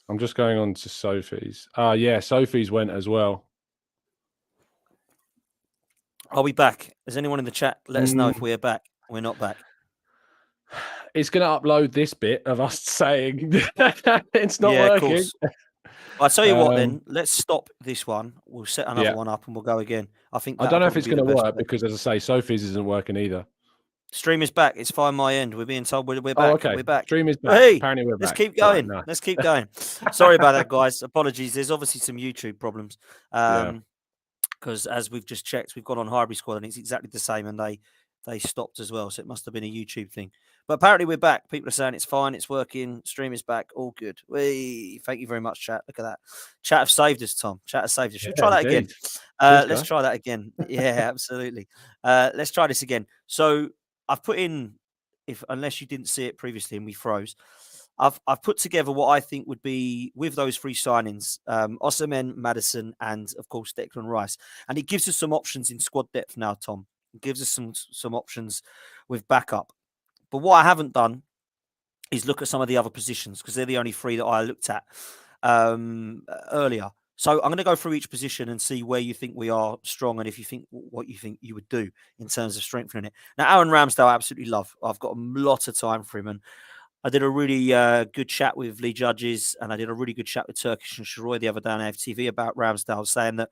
I'm just going on to Sophie's. Yeah, Sophie's went as well. Are we back? Has anyone in the chat let us know if Mm, we're back? We're not back. it's going to upload this bit of us saying it's not Yeah, of working. course. I'll tell you what Um, then. Let's stop this one. We'll set another yeah, one up and we'll go again. I think I that'll don't know if probably it's be going the to best work bet. because, as I say, Sophie's isn't working either. Stream is back. It's fine my end. We're being told we're Oh, back. okay. We're back. Stream is back. Hey, Apparently, we're let's back. keep Right, going. nice. Let's keep going. Sorry about that, guys. Apologies. There's obviously some YouTube problems. Yeah. Because as we've just checked, we've gone on Highbury Squad and it's exactly the same, and they stopped as well. So it must have been a YouTube thing. But apparently we're back. People are saying it's fine, it's working. Stream is back, all good. Thank you very much, chat. Look at that. Chat have saved us, Tom. Chat has saved us. Should we Yeah, try that again? indeed. Cheers, Let's guys. try that again. Yeah, absolutely. Let's try this again. So I've put in, if unless you didn't see it previously and we froze. I've put together what I think would be with those three signings: Osimhen, Madison, and of course Declan Rice. And it gives us some options in squad depth now, Tom. It gives us some options with backup. But what I haven't done is look at some of the other positions because they're the only three that I looked at earlier. So I'm going to go through each position and see where you think we are strong and if you think what you think you would do in terms of strengthening it. Now, Aaron Ramsdale, I absolutely love. I've got a lot of time for him, and I did a really good chat with Lee Judges, and I did a really good chat with Turkish and Sharoy the other day on FTV about Ramsdale, saying that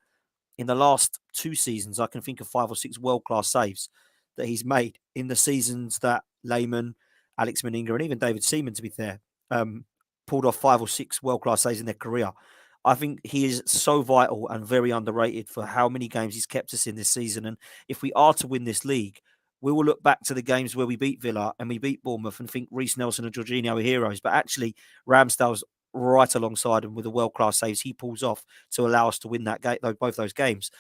in the last two seasons, I can think of 5 or 6 world-class saves that he's made in the seasons that Lehmann, Alex Meninga, and even David Seaman, to be fair, pulled off 5 or 6 world-class saves in their career. I think he is so vital and very underrated for how many games he's kept us in this season. And if we are to win this league, we will look back to the games where we beat Villa and we beat Bournemouth and think Reece Nelson and Jorginho are heroes. But actually, Ramsdale's right alongside him with the world-class saves he pulls off to allow us to win that game, both those games.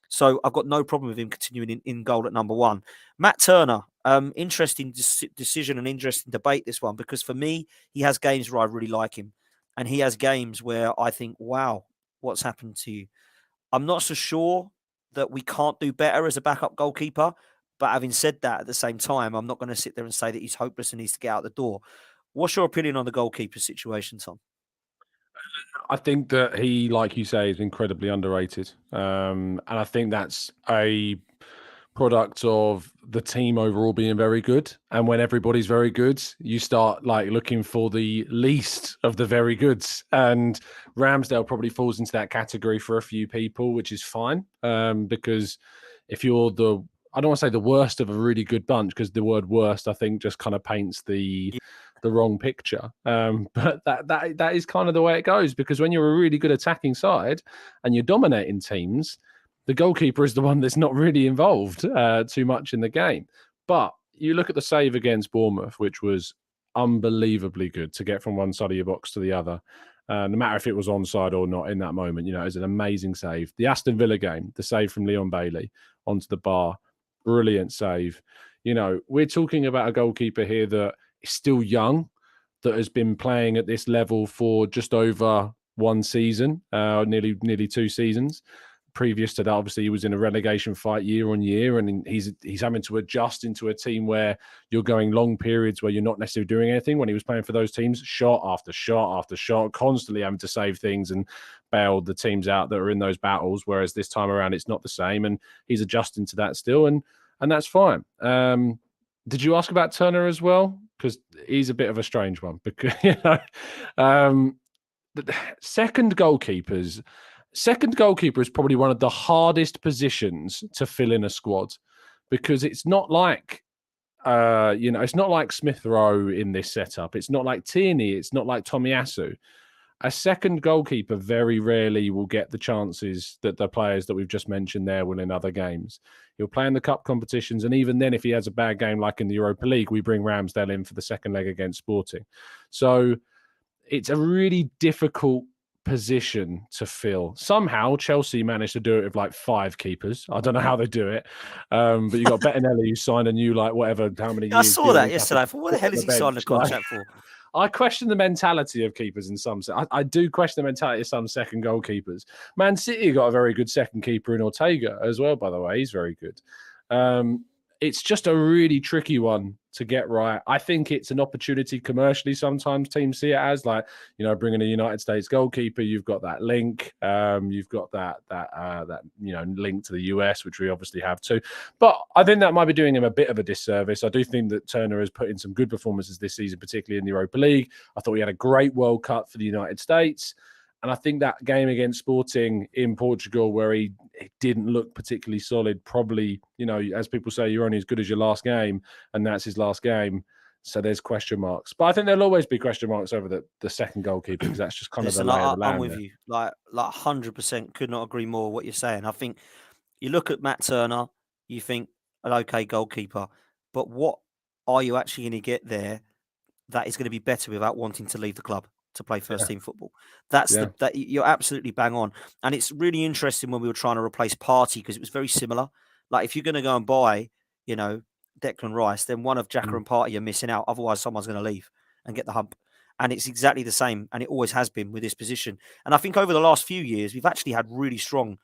So I've got no problem with him continuing in goal at number one. Matt Turner, interesting decision and interesting debate, this one, because for me, he has games where I really like him. And he has games where I think, wow, what's happened to you? I'm not so sure that we can't do better as a backup goalkeeper. But having said that, at the same time, I'm not going to sit there and say that he's hopeless and needs to get out the door. What's your opinion on the goalkeeper situation, Tom? I think that he, like you say, is incredibly underrated. And I think that's a product of the team overall being very good. And when everybody's very good, you start like looking for the least of the very goods. And Ramsdale probably falls into that category for a few people, which is fine. Because if you're I don't want to say the worst of a really good bunch, because the word worst, I think, just kind of paints the wrong picture. But that is kind of the way it goes, because when you're a really good attacking side and you're dominating teams, the goalkeeper is the one that's not really involved too much in the game. But you look at the save against Bournemouth, which was unbelievably good to get from one side of your box to the other. No matter if it was onside or not in that moment, it was an amazing save. The Aston Villa game, the save from Leon Bailey onto the bar, brilliant save. We're talking about a goalkeeper here that is still young, that has been playing at this level for just over one season, nearly 2 seasons. previous to that, obviously, he was in a relegation fight year on year, and he's having to adjust into a team where you're going long periods where you're not necessarily doing anything. When he was playing for those teams, shot after shot after shot, constantly having to save things and bailed the teams out that are in those battles. Whereas this time around, it's not the same, and he's adjusting to that still, and that's fine. Did you ask about Turner as well? Because he's a bit of a strange one. Because second goalkeeper is probably one of the hardest positions to fill in a squad, because it's not like it's not like Smith Rowe in this setup. It's not like Tierney. It's not like Tomiyasu. A second goalkeeper very rarely will get the chances that the players that we've just mentioned there will in other games. He'll play in the cup competitions, and even then, if he has a bad game like in the Europa League, we bring Ramsdale in for the second leg against Sporting. So it's a really difficult position to fill. Somehow Chelsea managed to do it with like 5 keepers. I don't know how they do it, but you got Bettinelli who signed a new how many years. I saw that yesterday. I thought, what the hell is he signing a contract for? I question the mentality of keepers in some. I do question the mentality of some second goalkeepers. Man City got a very good second keeper in Ortega as well, by the way. He's very good. It's just a really tricky one to get right. I think it's an opportunity commercially. Sometimes teams see it as bringing a United States goalkeeper. You've got that link. You've got that link to the US, which we obviously have too. But I think that might be doing him a bit of a disservice. I do think that Turner has put in some good performances this season, particularly in the Europa League. I thought he had a great World Cup for the United States. And I think that game against Sporting in Portugal, where he didn't look particularly solid, probably, as people say, you're only as good as your last game, and that's his last game. So there's question marks. But I think there'll always be question marks over the second goalkeeper, because that's just kind of the lay of the land. I'm with you. Like 100% could not agree more what you're saying. I think you look at Matt Turner, you think an okay goalkeeper, but what are you actually going to get there that is going to be better without wanting to leave the club to play first team football? That you're absolutely bang on. And it's really interesting when we were trying to replace Partey, because it was very similar. Like, if you're going to go and buy, Declan Rice, then one of Xhaka and Partey are missing out. Otherwise, someone's going to leave and get the hump. And it's exactly the same, and it always has been with this position. And I think over the last few years, we've actually had really strong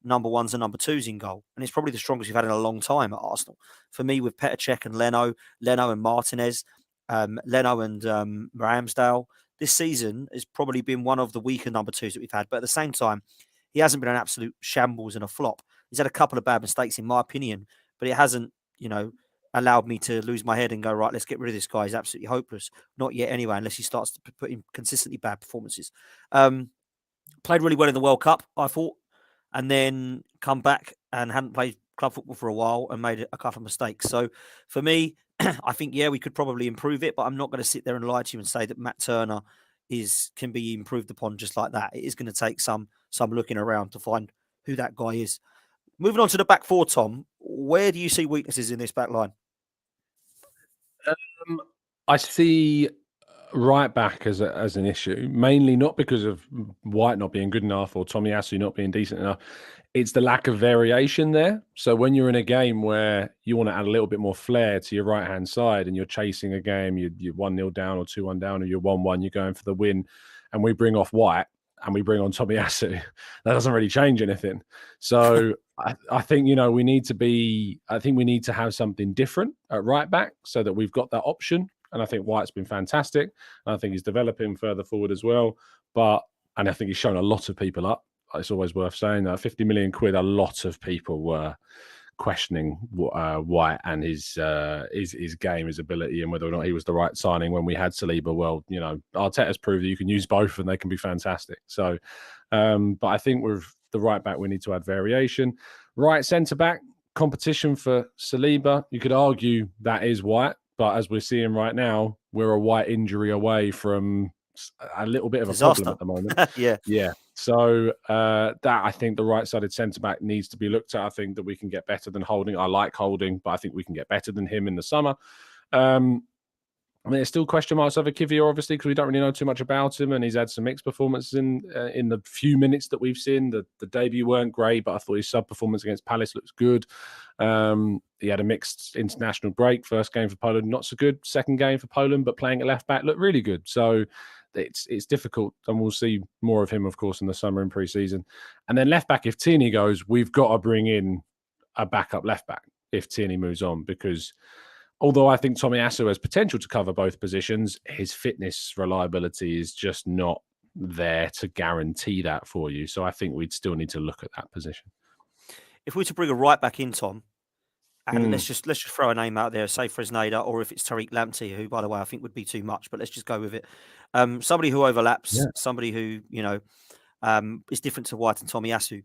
number ones and number twos in goal. And it's probably the strongest we've had in a long time at Arsenal. For me, with Petr Cech and Leno and Martinez, Leno and Ramsdale, this season has probably been one of the weaker number twos that we've had. But at the same time, he hasn't been an absolute shambles and a flop. He's had a couple of bad mistakes, in my opinion, but it hasn't, allowed me to lose my head and go, right, let's get rid of this guy. He's absolutely hopeless. Not yet anyway, unless he starts to put in consistently bad performances. Played really well in the World Cup, I thought, and then come back and hadn't played club football for a while and made a couple of mistakes. So for me, I think, we could probably improve it, but I'm not going to sit there and lie to you and say that Matt Turner can be improved upon just like that. It is going to take some looking around to find who that guy is. Moving on to the back four, Tom, where do you see weaknesses in this back line? I see right back as an issue, mainly not because of White not being good enough or Tomiyasu not being decent enough. It's the lack of variation there. So when you're in a game where you want to add a little bit more flair to your right-hand side and you're chasing a game, you're 1-0 down or 2-1 down, or you're 1-1, you're going for the win, and we bring off White and we bring on Tomiyasu, that doesn't really change anything. So I think, we need to have something different at right back so that we've got that option. And I think White's been fantastic. And I think he's developing further forward as well. And I think he's shown a lot of people up. It's always worth saying that 50 million quid, a lot of people were questioning White and his game, his ability, and whether or not he was the right signing when we had Saliba. Well, Arteta's proved that you can use both and they can be fantastic. So, but I think with the right back, we need to add variation. Right centre back, competition for Saliba. You could argue that is White, but as we're seeing right now, we're a White injury away from a little bit of disaster. A problem at the moment. Yeah. So that, I think the right-sided centre-back needs to be looked at. I think that we can get better than Holding. I like Holding, but I think we can get better than him in the summer. There's still question marks over Kivior, obviously, because we don't really know too much about him, and he's had some mixed performances in the few minutes that we've seen. The debut weren't great, but I thought his sub-performance against Palace looks good. He had a mixed international break. First game for Poland, not so good. Second game for Poland, but playing at left-back looked really good. So it's difficult, and we'll see more of him, of course, in the summer and pre-season. And then left back, if Tierney goes, we've got to bring in a backup left back if Tierney moves on, because although I think Tomiyasu has potential to cover both positions, his fitness reliability is just not there to guarantee that for you. So I think we'd still need to look at that position. If we were to bring a right back in, Tom, and let's just throw a name out there, say Fresneda, or if it's Tariq Lamptey, who, by the way, I think would be too much, but let's just go with it. Somebody who overlaps, somebody who, is different to White and Tomiyasu.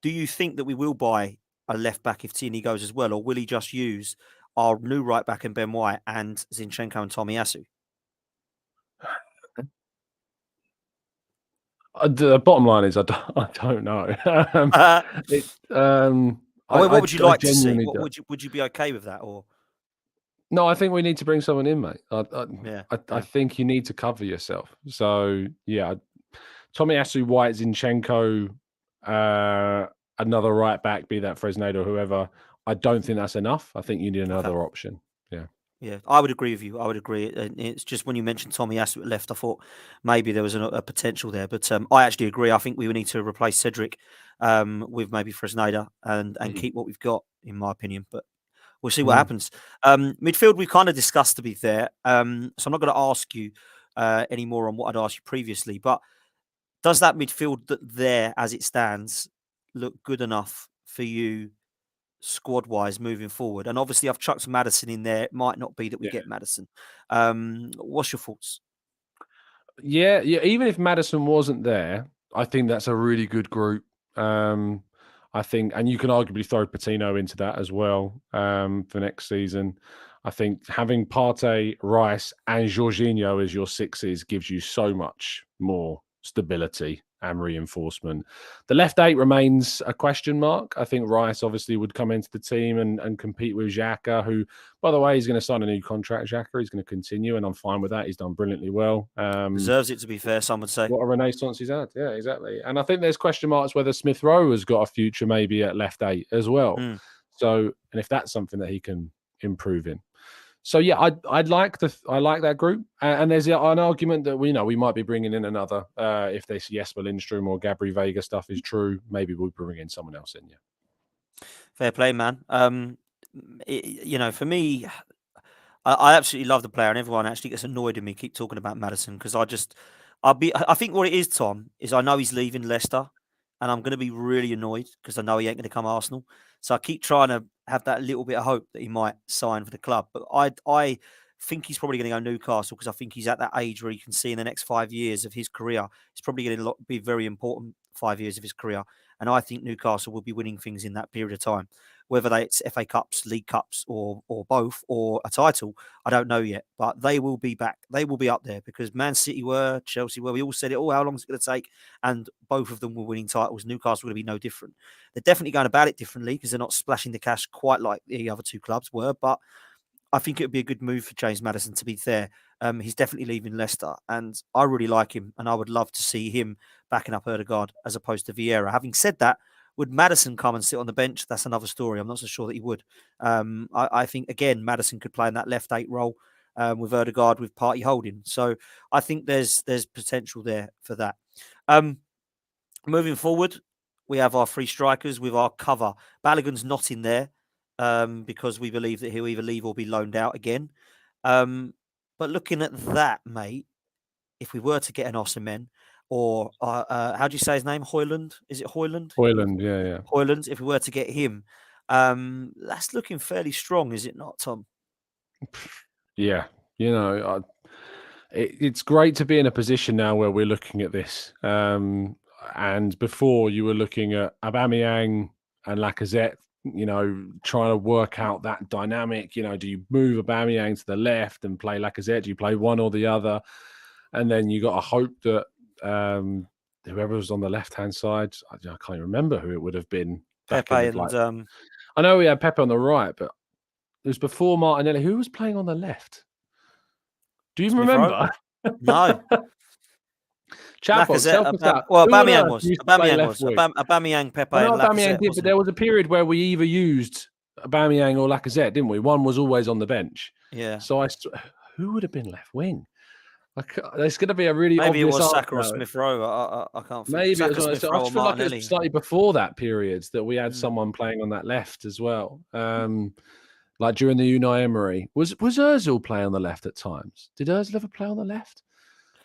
Do you think that we will buy a left back if Tierney goes as well, or will he just use our new right back and Ben White and Zinchenko and Tomiyasu? The bottom line is I don't know. What would you like to see? Would you be okay with that, or? No, I think we need to bring someone in, mate. I think you need to cover yourself. So yeah, Tomiyasu, White, Zinchenko, another right back, be that Fresneda or whoever. I don't think that's enough. I think you need another option. Yeah. Yeah, I would agree with you. I would agree. It's just when you mentioned Tomiyasu at left, I thought maybe there was a potential there. But I actually agree. I think we would need to replace Cedric with maybe Fresneda and keep what we've got, in my opinion. But we'll see what happens. Midfield, we've kind of discussed, to be fair. So I'm not going to ask you any more on what I'd asked you previously. But does that midfield there, as it stands, look good enough for you squad-wise moving forward? And obviously, I've chucked Maddison in there. It might not be that we get Maddison. What's your thoughts? Yeah. Even if Maddison wasn't there, I think that's a really good group. I think, and you can arguably throw Patino into that as well for next season. I think having Partey, Rice, and Jorginho as your sixes gives you so much more stability and reinforcement. The left eight remains a question mark. I think Rice obviously would come into the team and compete with Xhaka, who, by the way, he's going to sign a new contract. Xhaka, he's going to continue, and I'm fine with that. He's done brilliantly well. Deserves it, to be fair, some would say. What a renaissance he's had. Yeah, exactly. And I think there's question marks whether Smith Rowe has got a future maybe at left eight as well. So, and if that's something that he can improve in. So yeah, I like that group, and there's an argument that we might be bringing in another if this Jesper Lindstrom or Gabri Vega stuff is true. Maybe we'll bring in someone else in. Yeah, fair play, man. For me, I absolutely love the player, and everyone actually gets annoyed at me keep talking about Maddison because I think what it is, Tom, is I know he's leaving Leicester, and I'm going to be really annoyed because I know he ain't going to come Arsenal. So I keep trying to have that little bit of hope that he might sign for the club. But I think he's probably going to go Newcastle because I think he's at that age where you can see in the next 5 years of his career, it's probably going to be very important 5 years of his career. And I think Newcastle will be winning things in that period of time. Whether it's FA Cups, League Cups, or both, or a title, I don't know yet. But they will be back. They will be up there because Man City were, Chelsea were. We all said it. Oh, how long is it going to take? And both of them were winning titles. Newcastle will be no different. They're definitely going about it differently because they're not splashing the cash quite like the other two clubs were. But I think it would be a good move for James Maddison, to be fair. He's definitely leaving Leicester, and I really like him, and I would love to see him backing up Ødegaard as opposed to Vieira. Having said that, would Maddison come and sit on the bench? That's another story. I'm not so sure that he would. I think, again, Maddison could play in that left eight role with Ødegaard, with Partey holding. So I think there's potential there for that. Moving forward, we have our three strikers with our cover. Balogun's not in there because we believe that he'll either leave or be loaned out again. But looking at that, mate, if we were to get an Osimhen, or how do you say his name? Højlund? Is it Højlund? Højlund, yeah. Højlund. If we were to get him, that's looking fairly strong, is it not, Tom? Yeah, it's great to be in a position now where we're looking at this. And before you were looking at Aubameyang and Lacazette, trying to work out that dynamic. Do you move Aubameyang to the left and play Lacazette? Do you play one or the other? And then you got to hope that whoever was on the left-hand side, I can't even remember who it would have been. Pepe and I know we had Pepe on the right, but it was before Martinelli. Who was playing on the left? Do you even remember? No. Aubameyang was. Aubameyang, Pepe, and Lacazette. Did, but there was a period where we either used Aubameyang or Lacazette, didn't we? One was always on the bench. Yeah. So who would have been left wing? There's going to be a really Maybe it obvious was Saka or answer. Smith Rowe. I can't think. Maybe it Saka, was. Smith I Rowe, or just feel like it's Martinelli. slightly before that period that we had Mm. someone playing on that left as well. Like during the Unai Emery, was Özil play on the left at times? Did Özil ever play on the left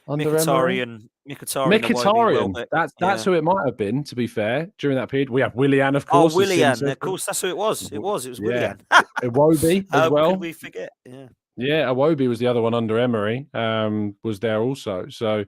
under Emery? Mkhitaryan, and Iwobi, Mkhitaryan. Welbeck. That's Yeah. who it might have been. To be fair, during that period, we have Willian, of Oh, course, as Sim Willian. said. Of course, that's who it was. It was Yeah, Willian. Iwobi as How well. could we forget? Yeah. Yeah, Iwobi was the other one under Emery. Was there also. So,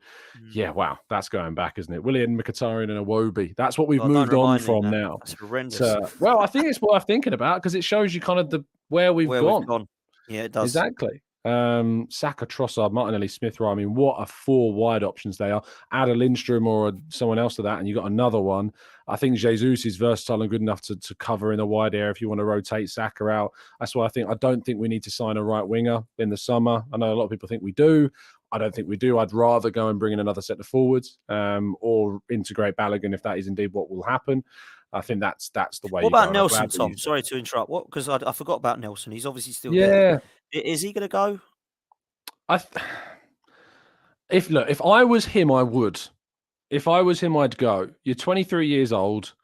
yeah, wow, that's going back, isn't it? Willian, Mkhitaryan, and Iwobi. That's what we've Oh, don't moved on remind me, from man. now. That's horrendous. Well, I think it's worth thinking about because it shows you kind of where we've gone. Yeah, it does. Exactly. Saka, Trossard, Martinelli, Smith Rowe. I mean, what a 4 wide options they are. Add a Lindstrom or someone else to that, and you got another one. I think Jesus is versatile and good enough to cover in a wide area if you want to rotate Saka out. That's why I don't think we need to sign a right winger in the summer. I know a lot of people think we do. I don't think we do. I'd rather go and bring in another centre forwards or integrate Balogun if that is indeed what will happen. I think that's the way. What about Nelson, Tom? Sorry to interrupt. What? Because I forgot about Nelson. He's obviously still there. Is he going to go? If I was him, I would. If I was him, I'd go. You're 23 years old.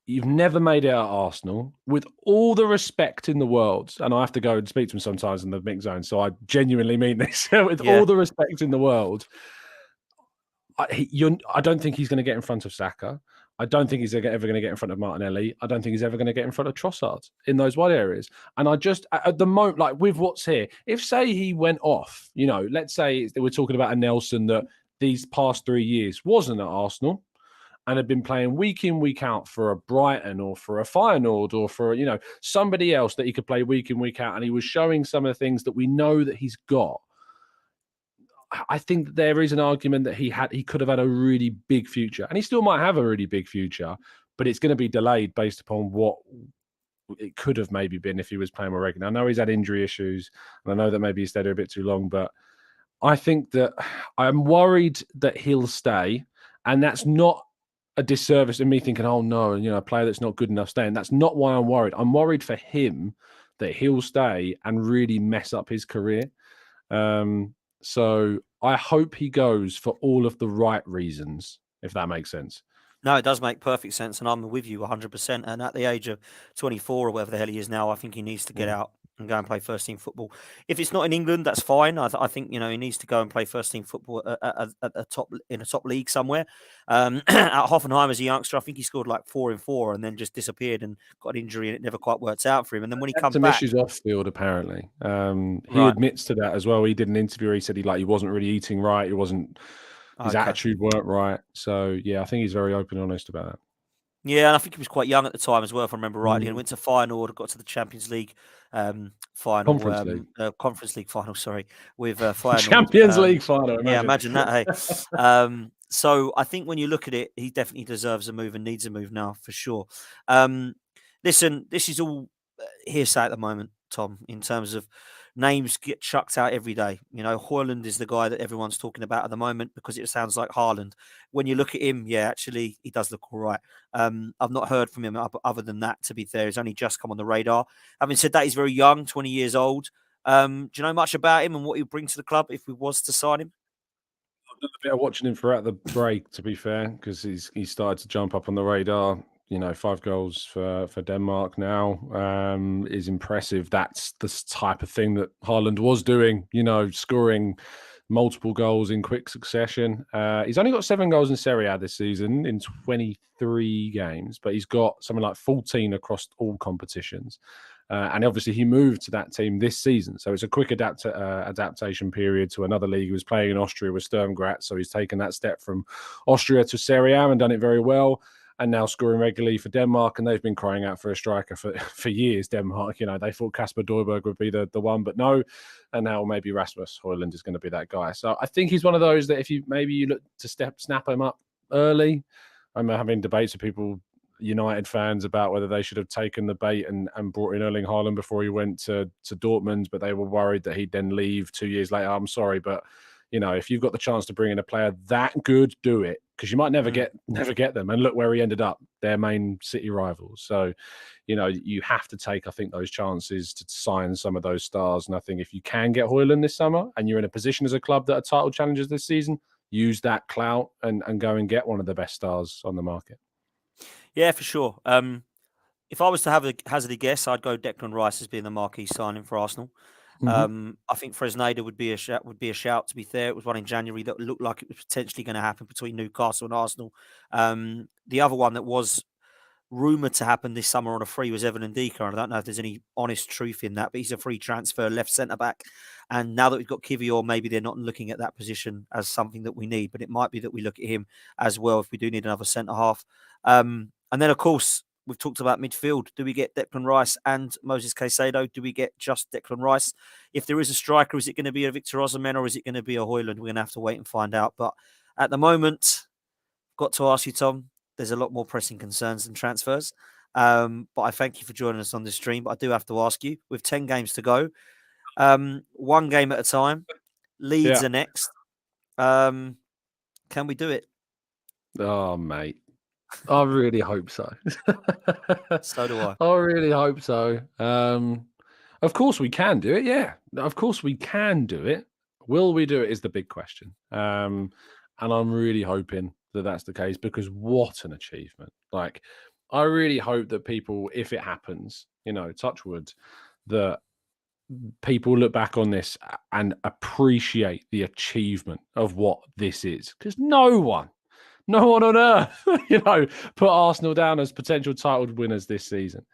You've never made it at Arsenal. With all the respect in the world, and I have to go and speak to him sometimes in the mix zone, so I genuinely mean this. With all the respect in the world, I don't think he's going to get in front of Saka. I don't think he's ever going to get in front of Martinelli. I don't think he's ever going to get in front of Trossard in those wide areas. And I just, at the moment, like with what's here, if say he went off, let's say we're talking about a Nelson that these past 3 years wasn't at Arsenal and had been playing week in, week out for a Brighton or for a Feyenoord or for, somebody else that he could play week in, week out. And he was showing some of the things that we know that he's got. I think there is an argument that he could have had a really big future, and he still might have a really big future, but it's going to be delayed based upon what it could have maybe been if he was playing more regular. I know he's had injury issues, and I know that maybe he stayed there a bit too long, but I think that I'm worried that he'll stay, and that's not a disservice in me thinking, oh no, a player that's not good enough staying. That's not why I'm worried. I'm worried for him that he'll stay and really mess up his career. So I hope he goes for all of the right reasons, if that makes sense. No, it does make perfect sense, and I'm with you 100%. And at the age of 24 or whatever the hell he is now, I think he needs to get out and go and play first team football. If it's not in England, that's fine. I think he needs to go and play first team football at a top league somewhere. At Hoffenheim as a youngster, I think he scored like 4 in 4 and then just disappeared and got an injury, and it never quite worked out for him. And then when he comes back, issues off field apparently. He admits to that as well. He did an interview where he said he wasn't really eating right. He wasn't. His attitude weren't right. So, yeah, I think he's very open and honest about that. Yeah, and I think he was quite young at the time as well, if I remember rightly. And went to Feyenoord, got to the Champions League final. Conference League final, sorry, with Feyenoord. Champions League final, imagine. Yeah, imagine that, hey. So I think when you look at it, he definitely deserves a move and needs a move now, for sure. Listen, this is all hearsay at the moment, Tom, in terms of names get chucked out every day. Højlund is the guy that everyone's talking about at the moment because it sounds like Haaland. When you look at him, yeah, actually, he does look all right. I've not heard from him other than that, to be fair. He's only just come on the radar. Having said that, he's very young, 20 years old. Do you know much about him and what he'll bring to the club if we was to sign him? I've done a bit of watching him throughout the break, to be fair, because he started to jump up on the radar. 5 goals for Denmark now is impressive. That's the type of thing that Haaland was doing, scoring multiple goals in quick succession. He's only got 7 goals in Serie A this season in 23 games, but he's got something like 14 across all competitions. And obviously he moved to that team this season. So it's a quick adaptation period to another league. He was playing in Austria with Sturm Graz. So he's taken that step from Austria to Serie A and done it very well. And now scoring regularly for Denmark, and they've been crying out for a striker for years. Denmark, they thought Kasper Dolberg would be the one, but no. And now maybe Rasmus Højlund is going to be that guy. So I think he's one of those that if you look to snap him up early. I'm having debates with people, United fans, about whether they should have taken the bait and brought in Erling Haaland before he went to Dortmund, but they were worried that he'd then leave 2 years later. I'm sorry, but If you've got the chance to bring in a player that good, do it, because you might never get them. And look where he ended up, their main City rivals. So, you have to take, I think, those chances to sign some of those stars. And I think if you can get Højlund this summer and you're in a position as a club that are title challengers this season, use that clout and go and get one of the best stars on the market. Yeah, for sure. If I was to have a hazard a guess, I'd go Declan Rice as being the marquee signing for Arsenal. I think Fresneda would be a shout. To be fair, it was one in January that looked like it was potentially going to happen between Newcastle and Arsenal. The other one that was rumoured to happen this summer on a free was Evan Ndika. And I don't know if there's any honest truth in that, but he's a free transfer left centre back. And now that we've got Kivior, maybe they're not looking at that position as something that we need, but it might be that we look at him as well if we do need another centre half. And then, of course, we've talked about midfield. Do we get Declan Rice and Moses Caicedo? Do we get just Declan Rice? If there is a striker, is it going to be a Victor Osimhen or is it going to be a Højlund? We're going to have to wait and find out. But at the moment, got to ask you, Tom, there's a lot more pressing concerns than transfers. But I thank you for joining us on this stream. But I do have to ask you, with 10 games to go, one game at a time, Leeds are next. Can we do it? Oh, mate. I really hope so. So do I. I really hope so. Of course we can do it. Yeah, of course we can do it. Will we do it is the big question. And I'm really hoping that that's the case, because what an achievement. Like, I really hope that people, if it happens, touch wood, that people look back on this and appreciate the achievement of what this is, because no one on earth, put Arsenal down as potential title winners this season.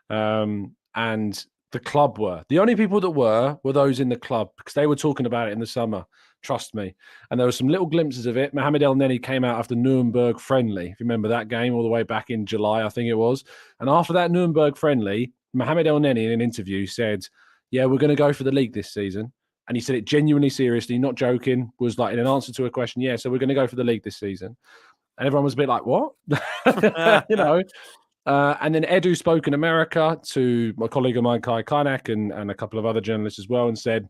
And the club were. The only people that were those in the club, because they were talking about it in the summer. Trust me. And there were some little glimpses of it. Mohamed El Neni came out after Nuremberg friendly. If you remember that game all the way back in July, I think it was. And after that Nuremberg friendly, Mohamed El Neni in an interview said, yeah, we're going to go for the league this season. And he said it genuinely seriously, not joking, was like in an answer to a question. Yeah, so we're going to go for the league this season. And everyone was a bit like, what? And then Edu spoke in America to my colleague of mine, Kai Kainak, and a couple of other journalists as well, and said,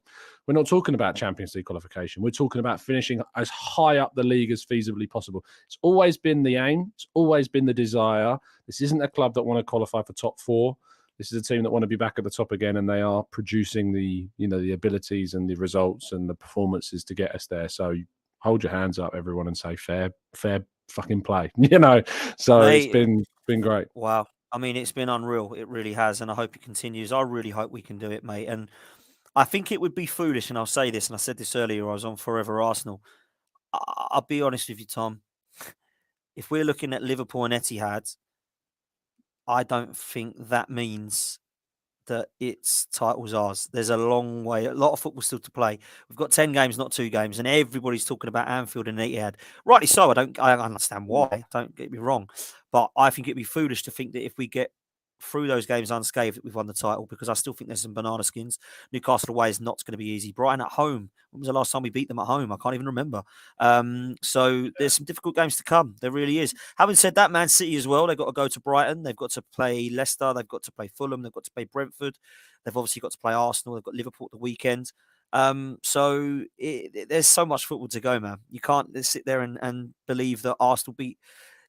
we're not talking about Champions League qualification. We're talking about finishing as high up the league as feasibly possible. It's always been the aim. It's always been the desire. This isn't a club that want to qualify for top four. This is a team that want to be back at the top again, and they are producing the abilities and the results and the performances to get us there. So hold your hands up, everyone, and say fair fucking play. So mate, it's been great. Wow. I mean, it's been unreal. It really has, and I hope it continues. I really hope we can do it, mate. And I think it would be foolish, and I'll say this, and I said this earlier, I was on Forever Arsenal. I'll be honest with you, Tom. If we're looking at Liverpool and Etihad, I don't think that means that it's titles ours. There's a long way, a lot of football still to play. We've got 10 games, not 2 games, and everybody's talking about Anfield and Etihad. Rightly so. I understand why. Don't get me wrong, but I think it'd be foolish to think that if we get through those games unscathed, that we've won the title, because I still think there's some banana skins. Newcastle away is not going to be easy. Brighton at home. When was the last time we beat them at home? I can't even remember. So there's some difficult games to come. There really is. Having said that, Man City as well, they've got to go to Brighton. They've got to play Leicester. They've got to play Fulham. They've got to play Brentford. They've obviously got to play Arsenal. They've got Liverpool at the weekend. So there's so much football to go, man. You can't sit there and believe that Arsenal beat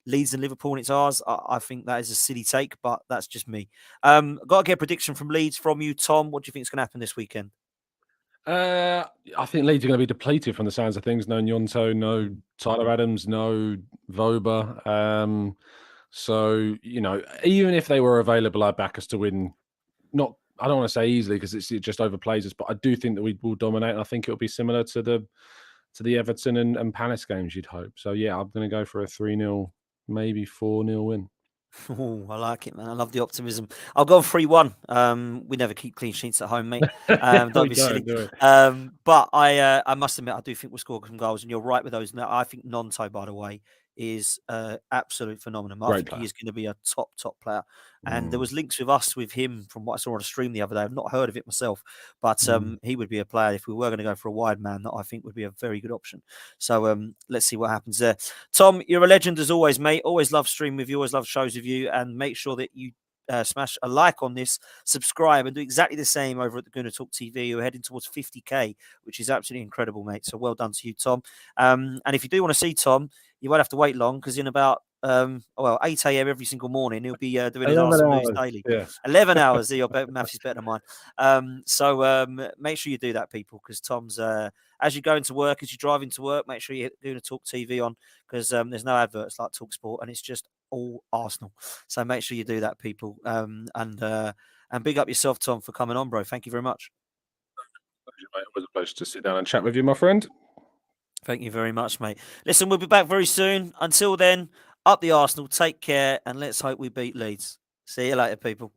Leeds and Liverpool and it's ours. I think that is a silly take, but that's just me. Got to get a prediction from Leeds from you, Tom. What do you think is going to happen this weekend? I think Leeds are going to be depleted from the sounds of things. No Gnonto, no Tyler Adams, no Voba. So, even if they were available, I'd back us to win. I don't want to say easily, because it just overplays us, but I do think that we will dominate. And I think it'll be similar to the Everton and Palace games, you'd hope. So, yeah, I'm going to go for a 3-0, maybe 4-0 win. Oh, I like it, man. I love the optimism. I'll go 3-1. We never keep clean sheets at home, mate. Don't be silly. But I must admit, I do think we'll score some goals, and you're right with those. Now, I think Gnonto, by the way, is absolute phenomenon. I think he is going to be a top player. And there was links with him from what I saw on a stream the other day. I've not heard of it myself, but he would be a player, if we were going to go for a wide man, that I think would be a very good option. So let's see what happens there. Tom, you're a legend as always, mate. Always love streaming with you. Always love shows with you. And make sure that you smash a like on this, subscribe, and do exactly the same over at the Gooner Talk TV. We're heading towards 50k, which is absolutely incredible, mate. So well done to you, Tom. And if you do want to see Tom, you won't have to wait long, because in about 8 a.m. every single morning, he'll be doing his 11 Arsenal News hours. Daily. Yeah. 11 hours. Your maths is better than mine. So make sure you do that, people, because Tom's, as you go into work, as you're driving to work, make sure you're doing a Talk TV on, because there's no adverts like Talk Sport, and it's just all Arsenal. So make sure you do that, people. And big up yourself, Tom, for coming on, bro. Thank you very much. It was a pleasure to sit down and chat with you, my friend. Thank you very much, mate. Listen, we'll be back very soon. Until then, up the Arsenal, take care, and let's hope we beat Leeds. See you later, people.